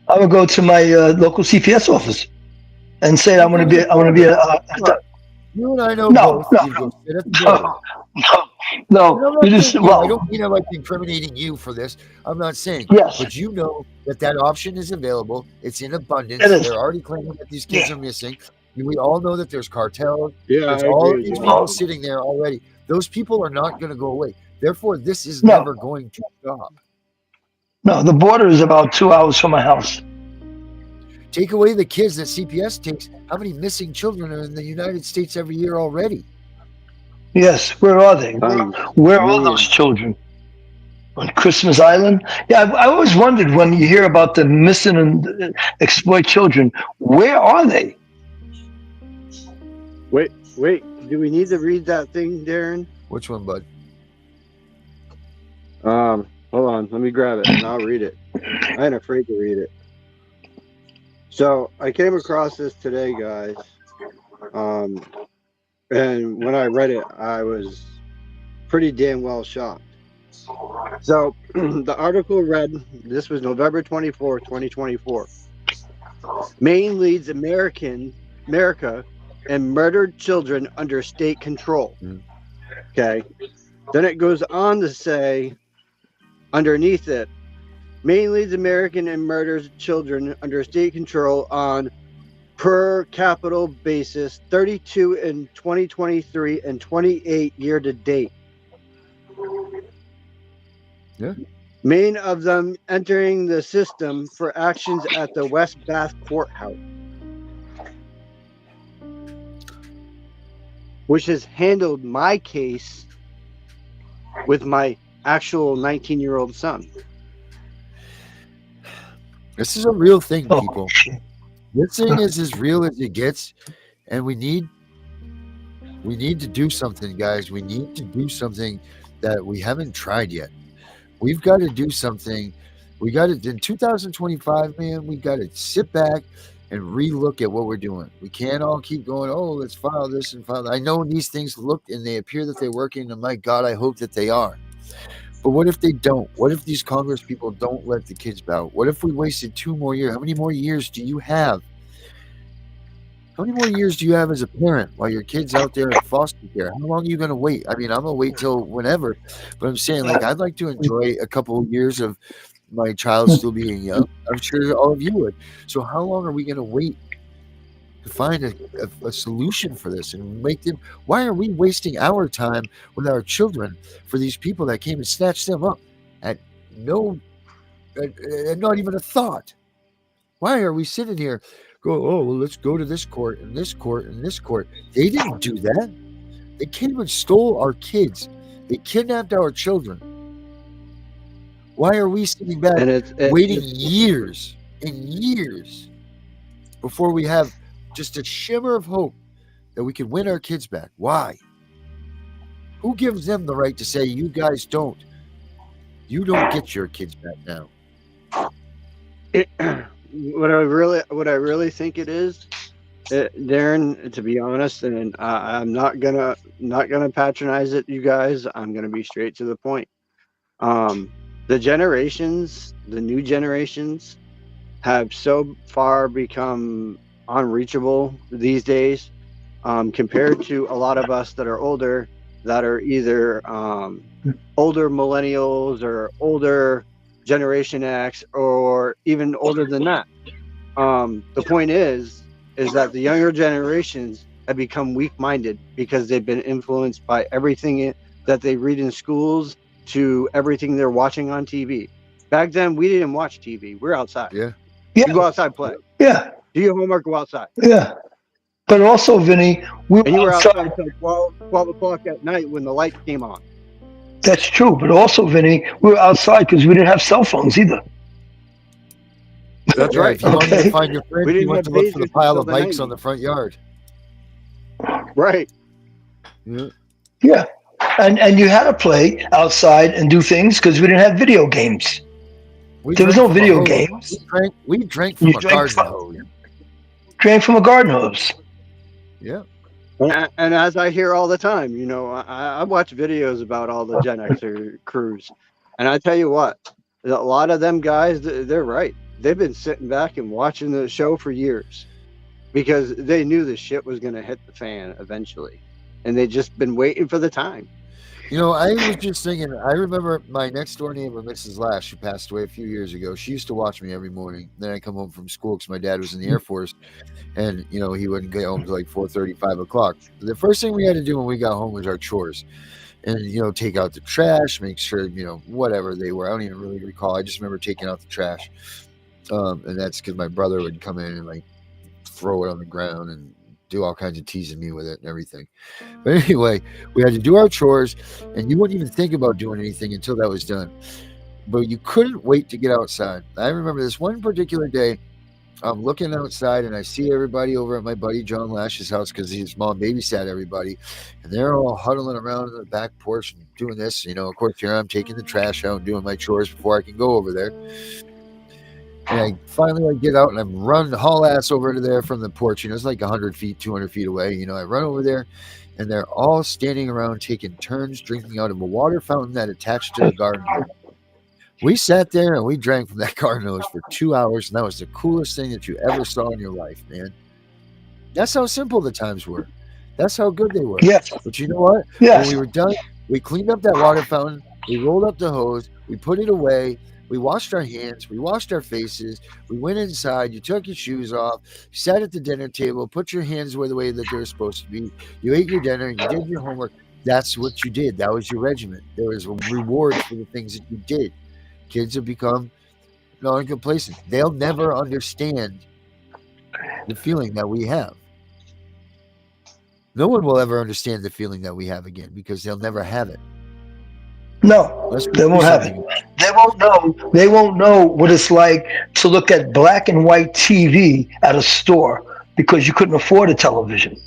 I would go to my local CPS office and say I want to be. I want to be a. You and I know No, both. no, You go sit at the no, border. no. And I'm You not just saying you. I well, don't mean I'm like incriminating you for this. I'm not saying. yes, But you know that option is available. It's in abundance. it is. They're already claiming that these kids Yeah. are missing. And we all know that there's cartels. Yeah, There's I all agree of these with people you. sitting there already. Those people are not going to go away. Therefore, this is No. never going to stop. No, the border is about 2 hours from my house. Take away the kids that CPS takes. How many missing children are in the United States every year already? Yes, where are they? Where are those children? On Christmas Island? Yeah, I always wondered when you hear about the missing and exploit children, where are they? Wait, do we need to read that thing, Darren? Which one, bud? Hold on, let me grab it and I'll read it. I ain't afraid to read it. So I came across this today, guys. And when I read it, I was pretty damn well shocked. So the article read, this was November 24th, 2024. Maine leads America and murdered children under state control. Okay. Then it goes on to say, underneath it, Maine leads American and murders children under state control on per capita basis, 32 in 2023 and 28 year to date. Yeah. Main of them entering the system for actions at the West Bath Courthouse, which has handled my case with my actual 19-year-old son. This is a real thing, people. This thing is as real as it gets, and we need to do something, guys. We need to do something that we haven't tried yet. We've got to do something. We got to, in 2025, man, we got to sit back and relook at what we're doing. We can't all keep going, oh, let's file this and file that. I know these things look and they appear that they're working, and my God, I hope that they are. But what if they don't? What if these Congress people don't let the kids out? What if we wasted 2 more years? How many more years do you have? How many more years do you have as a parent while your kid's out there in foster care? How long are you going to wait? I mean, I'm going to wait till whenever. But I'm saying, like, I'd like to enjoy a couple of years of my child still being young. I'm sure all of you would. So how long are we going to wait to find a solution for this and make them? Why are we wasting our time with our children for these people that came and snatched them up at not even a thought? Why are we sitting here go, oh, well, let's go to this court and this court and this court? They didn't do that. They came and stole our kids. They kidnapped our children. Why are we sitting back waiting years and years before we have just a shimmer of hope that we can win our kids back? Why? Who gives them the right to say, you guys don't? You don't get your kids back now. What I really think it is, Darren, to be honest, and I'm not gonna patronize it, you guys. I'm gonna be straight to the point. The new generations, have so far become unreachable these days, compared to a lot of us that are older, that are either older millennials or older Generation X, or even older than that. The point is that the younger generations have become weak-minded because they've been influenced by everything that they read in schools to everything they're watching on TV. Back then, we didn't watch TV. We're outside. Yeah. You go outside, play. Yeah. Do your homework, go outside. Yeah. But also, Vinny, you were outside until 12 o'clock at night when the light came on. That's true. But also, Vinny, we were outside because we didn't have cell phones either. That's right. If you wanted to find your friend, you went to look for the pile of bikes 90s. on the front yard. Right. Yeah. Yeah. And you had to play outside and do things because we didn't have video games. There was no video games. We drank from a garden hose. Drank from a garden hose. Yeah. And as I hear all the time, I watch videos about all the Gen Xer crews, And I tell you what, a lot of them guys, they're right. They've been sitting back and watching the show for years because they knew the shit was going to hit the fan eventually. And they just been waiting for the time. I was just thinking, I remember my next door neighbor, Mrs. Lash, who passed away a few years ago. She used to watch me every morning. Then I come home from school because my dad was in the Air Force, and he wouldn't get home till like 4:30, 5 o'clock. The first thing we had to do when we got home was our chores, and take out the trash, make sure whatever they were. I don't even really recall. I just remember taking out the trash, and that's because my brother would come in and like throw it on the ground and do all kinds of teasing me with it and everything. But anyway, we had to do our chores, and you wouldn't even think about doing anything until that was done. But you couldn't wait to get outside. I remember this one particular day, I'm looking outside and I see everybody over at my buddy John Lash's house because his mom babysat everybody, and they're all huddling around in the back porch and doing this. Of course, here I'm taking the trash out and doing my chores before I can go over there. And I finally get out and I'm running haul ass over to there from the porch. It's like 100 feet, 200 feet away. I run over there, and they're all standing around taking turns drinking out of a water fountain that attached to the garden. We sat there and we drank from that garden hose for 2 hours, and that was the coolest thing that you ever saw in your life, man. That's how simple the times were. That's how good they were. Yes. But you know what? Yes. When we were done, we cleaned up that water fountain, we rolled up the hose, we put it away. We washed our hands, we washed our faces, we went inside, you took your shoes off, sat at the dinner table, put your hands the way that they're supposed to be. You ate your dinner, you did your homework. That's what you did. That was your regiment. There was rewards for the things that you did. Kids have become non-complacent. They'll never understand the feeling that we have. No one will ever understand the feeling that we have again because they'll never have it. No, they won't have it. They won't know. They won't know what it's like to look at black and white TV at a store because you couldn't afford a television.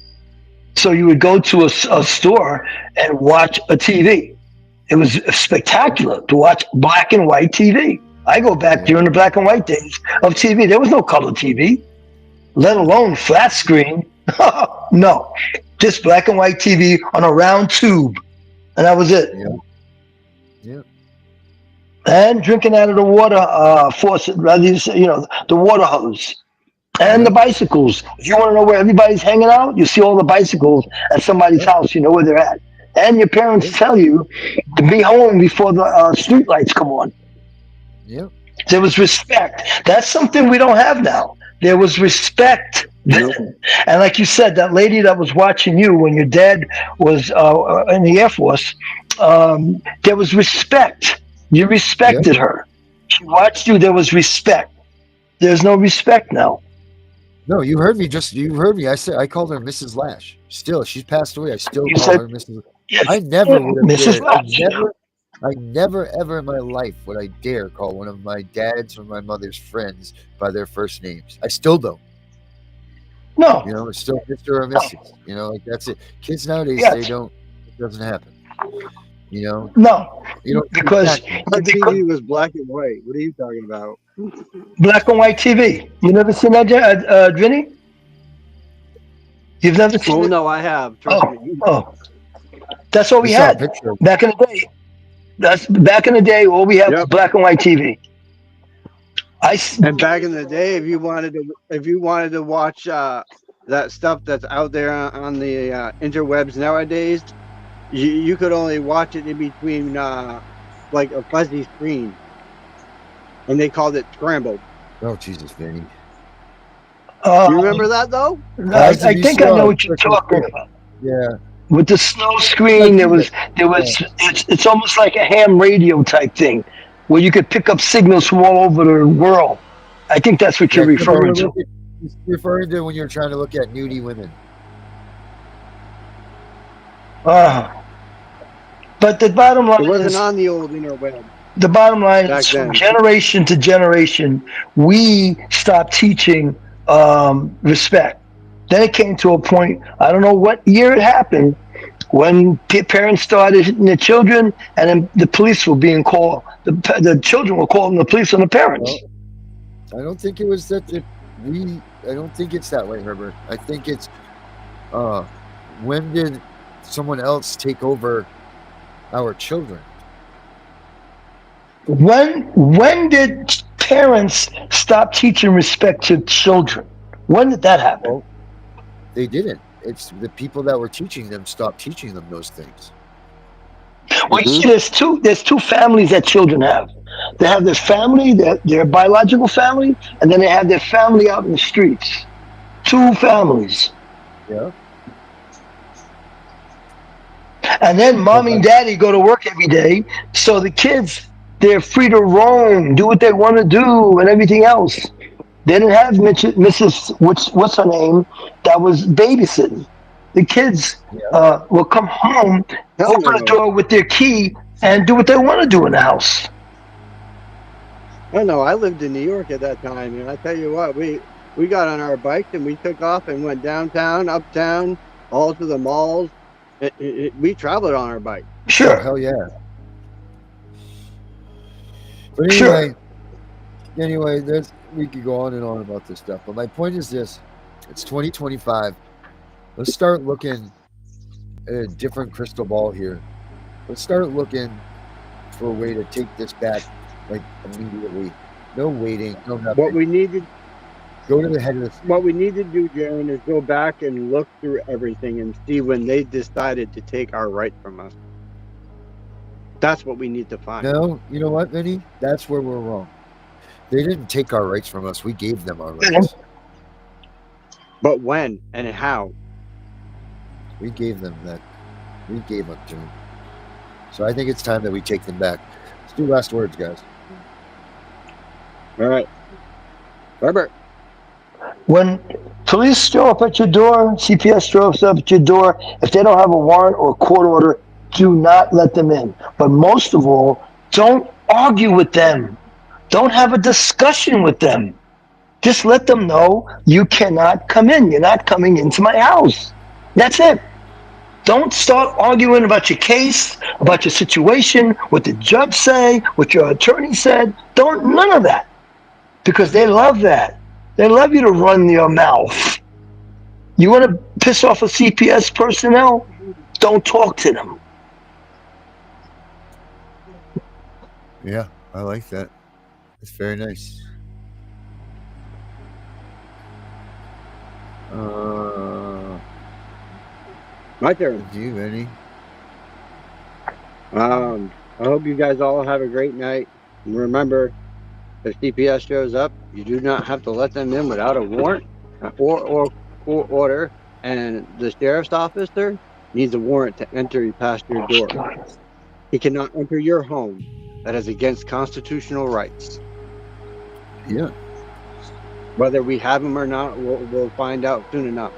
So you would go to a store and watch a TV. It was spectacular to watch black and white TV. I go back during the black and white days of TV. There was no color TV, let alone flat screen. No, just black and white TV on a round tube, and that was it. Yeah. And drinking out of the water faucet, the water hose. And the bicycles. If you want to know where everybody's hanging out, you see all the bicycles at somebody's house, you know where they're at. And your parents tell you to be home before the street lights come on. Yeah. There was respect. That's something we don't have now. There was respect then. And like you said, that lady that was watching you when your dad was in the Air Force, there was respect. You respected her. She watched you. There was respect. There's no respect now. No, you heard me. I said I called her Mrs. Lash. Still, she's passed away. I still call her Mrs. Yes, I never would have Mrs. dared. Lash. I never ever in my life would I dare call one of my dad's or my mother's friends by their first names. I still don't. No. It's still Mr. or Mrs. Like that's it. Kids nowadays, they don't. It doesn't happen. No. Because the TV was black and white. What are you talking about? Black and white TV. You never seen that, Vinny? You've never seen it? No, I have. Trust me. That's all we had back in the day. That's back in the day. All we had was black and white TV. And back in the day, if you wanted to watch that stuff that's out there on the interwebs nowadays, you could only watch it in between like a fuzzy screen, and they called it scrambled. Oh Jesus, Vinny! You remember that though? I think I know what you're talking about. Yeah. With the snow screen, there was. It's almost like a ham radio type thing, where you could pick up signals from all over the world. I think that's what you're referring to. You're referring to when you're trying to look at nudie women. But the bottom line it wasn't on the old interweb. The bottom line is from generation to generation, we stopped teaching respect. Then it came to a point, I don't know what year it happened, when parents started hitting their children, and then the police were being called. The children were calling the police on the parents. Well, I don't think it was that. I don't think it's that way, Herbert. I think it's when did someone else take over our children? When did parents stop teaching respect to children? When did that happen? Well, they didn't. It's the people that were teaching them stopped teaching them those things. Well, you see, there's two families that children have. They have their family, their biological family, and then they have their family out in the streets. Two families. Yeah. And then mommy and daddy go to work every day, so the kids, they're free to roam, do what they want to do, and everything else. They didn't have Mrs. What's her name that was babysitting. The kids will come home, Hell open the no. door with their key, and do what they want to do in the house. I know. I lived in New York at that time, and I tell you what, we got on our bikes and we took off and went downtown, uptown, all to the malls. We traveled on our bike. Sure. Oh, hell yeah. But Sure. anyway, we could go on and on about this stuff. But my point is this: it's 2025. Let's start looking at a different crystal ball here. Let's start looking for a way to take this back, like immediately. No waiting, no nothing. What we needed, Go to the head of the. what we need to do, Jaron, is go back and look through everything and see when they decided to take our rights from us. That's what we need to find. No, you know what, Vinny? That's where we're wrong. They didn't take our rights from us. We gave them our rights. But when and how? We gave them that. We gave them to them. So I think it's time that we take them back. Let's do last words, guys. All right. Herbert. When police show up at your door, CPS shows up at your door, if they don't have a warrant or a court order, do not let them in. But most of all, don't argue with them. Don't have a discussion with them. Just let them know you cannot come in. You're not coming into my house. That's it. Don't start arguing about your case, about your situation, what the judge say, what your attorney said. None of that. Because they love that. They love you to run your mouth. You want to piss off a CPS personnel? Don't talk to them. Yeah, I like that. It's very nice. My turn. Do you, Vinny? I hope you guys all have a great night. And remember, if CPS shows up, you do not have to let them in without a warrant or court order. And the sheriff's officer needs a warrant to enter past your door. He cannot enter your home. That is against constitutional rights. Yeah. Whether we have them or not, we'll find out soon enough.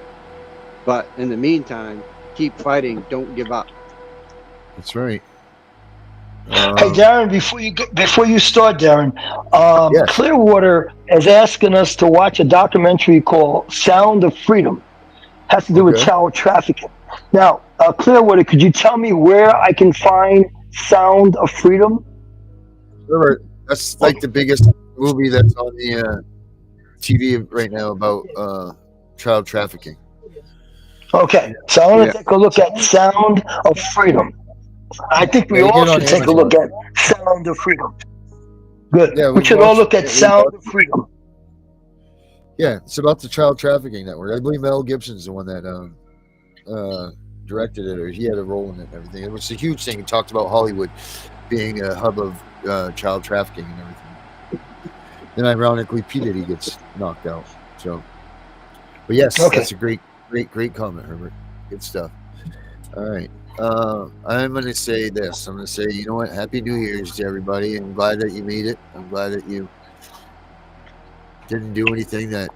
But in the meantime, keep fighting. Don't give up. That's right. Hey, Darren, before you start, Darren, Yes. Clearwater is asking us to watch a documentary called Sound of Freedom. Has to do with Okay. child trafficking. Now, Clearwater, could you tell me where I can find Sound of Freedom? Remember, that's like the biggest movie that's on the TV right now about child trafficking. Okay, so I want to take a look at Sound of Freedom. I think we Yeah, you all get it on should take a Amazon. look at Sound of Freedom. Good. Yeah, we should all look at Sound of Freedom. Yeah, it's about the child trafficking network. I believe Mel Gibson's the one that directed it, or he had a role in it and everything. It was a huge thing. He talked about Hollywood being a hub of child trafficking and everything. Then ironically, P. Diddy gets knocked out. So, but yes, Okay. That's a great comment, Herbert. Good stuff. All right. I'm going to say this. I'm going to say, you know what? Happy New Year's to everybody. I'm glad that you made it. I'm glad that you didn't do anything that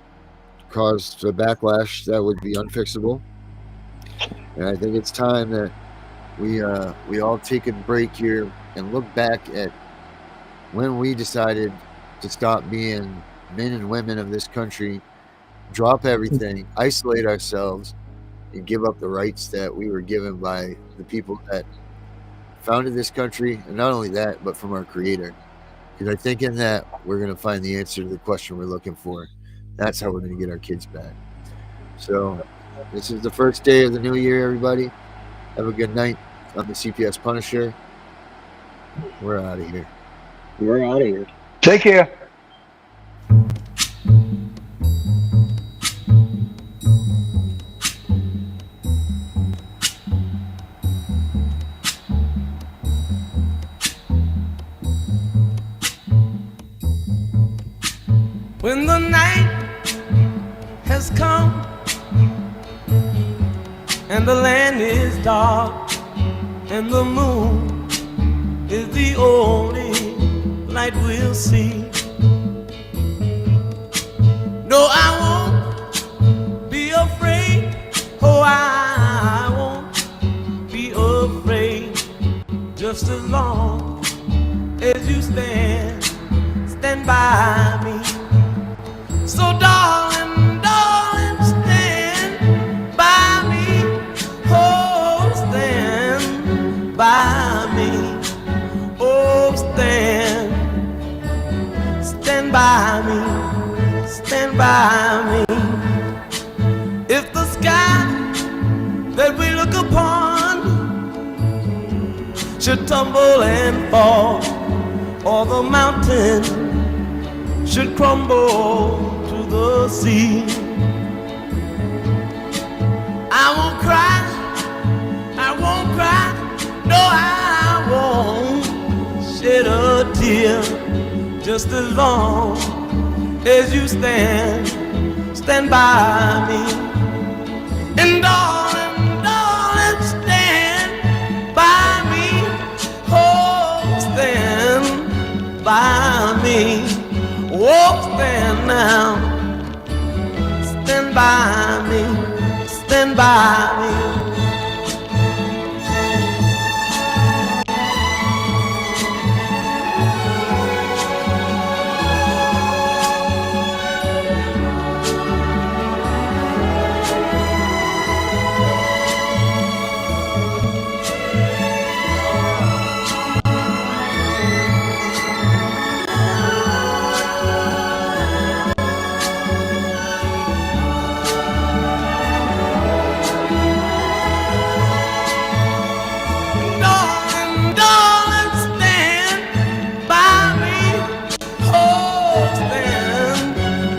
caused a backlash that would be unfixable. And I think it's time that we all take a break here and look back at when we decided to stop being men and women of this country, drop everything, isolate ourselves, and give up the rights that we were given by the people that founded this country. And not only that, but from our creator. Because I think in that, we're going to find the answer to the question we're looking for. That's how we're going to get our kids back. So this is the first day of the new year, everybody. Have a good night. I'm the CPS Punisher. We're out of here. We're out of here. Take care. When the night has come and the land is dark and the moon is the only light we'll see. No, I won't be afraid. Oh, I won't be afraid. Just as long as you stand by me. So darling, darling, stand by me. Oh, stand by me. Oh, stand by me. Stand by me. If the sky that we look upon should tumble and fall, or the mountain should crumble to the sea, I won't cry, I won't cry, no, I won't shed a tear. Just as long as you stand by me. And darling, darling, stand by me. Oh, stand by me. Oh, stand now. Stand by me. Stand by me.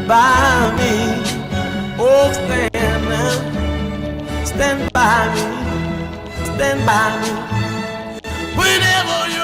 By me, oh stand by me, stand by me. Whenever you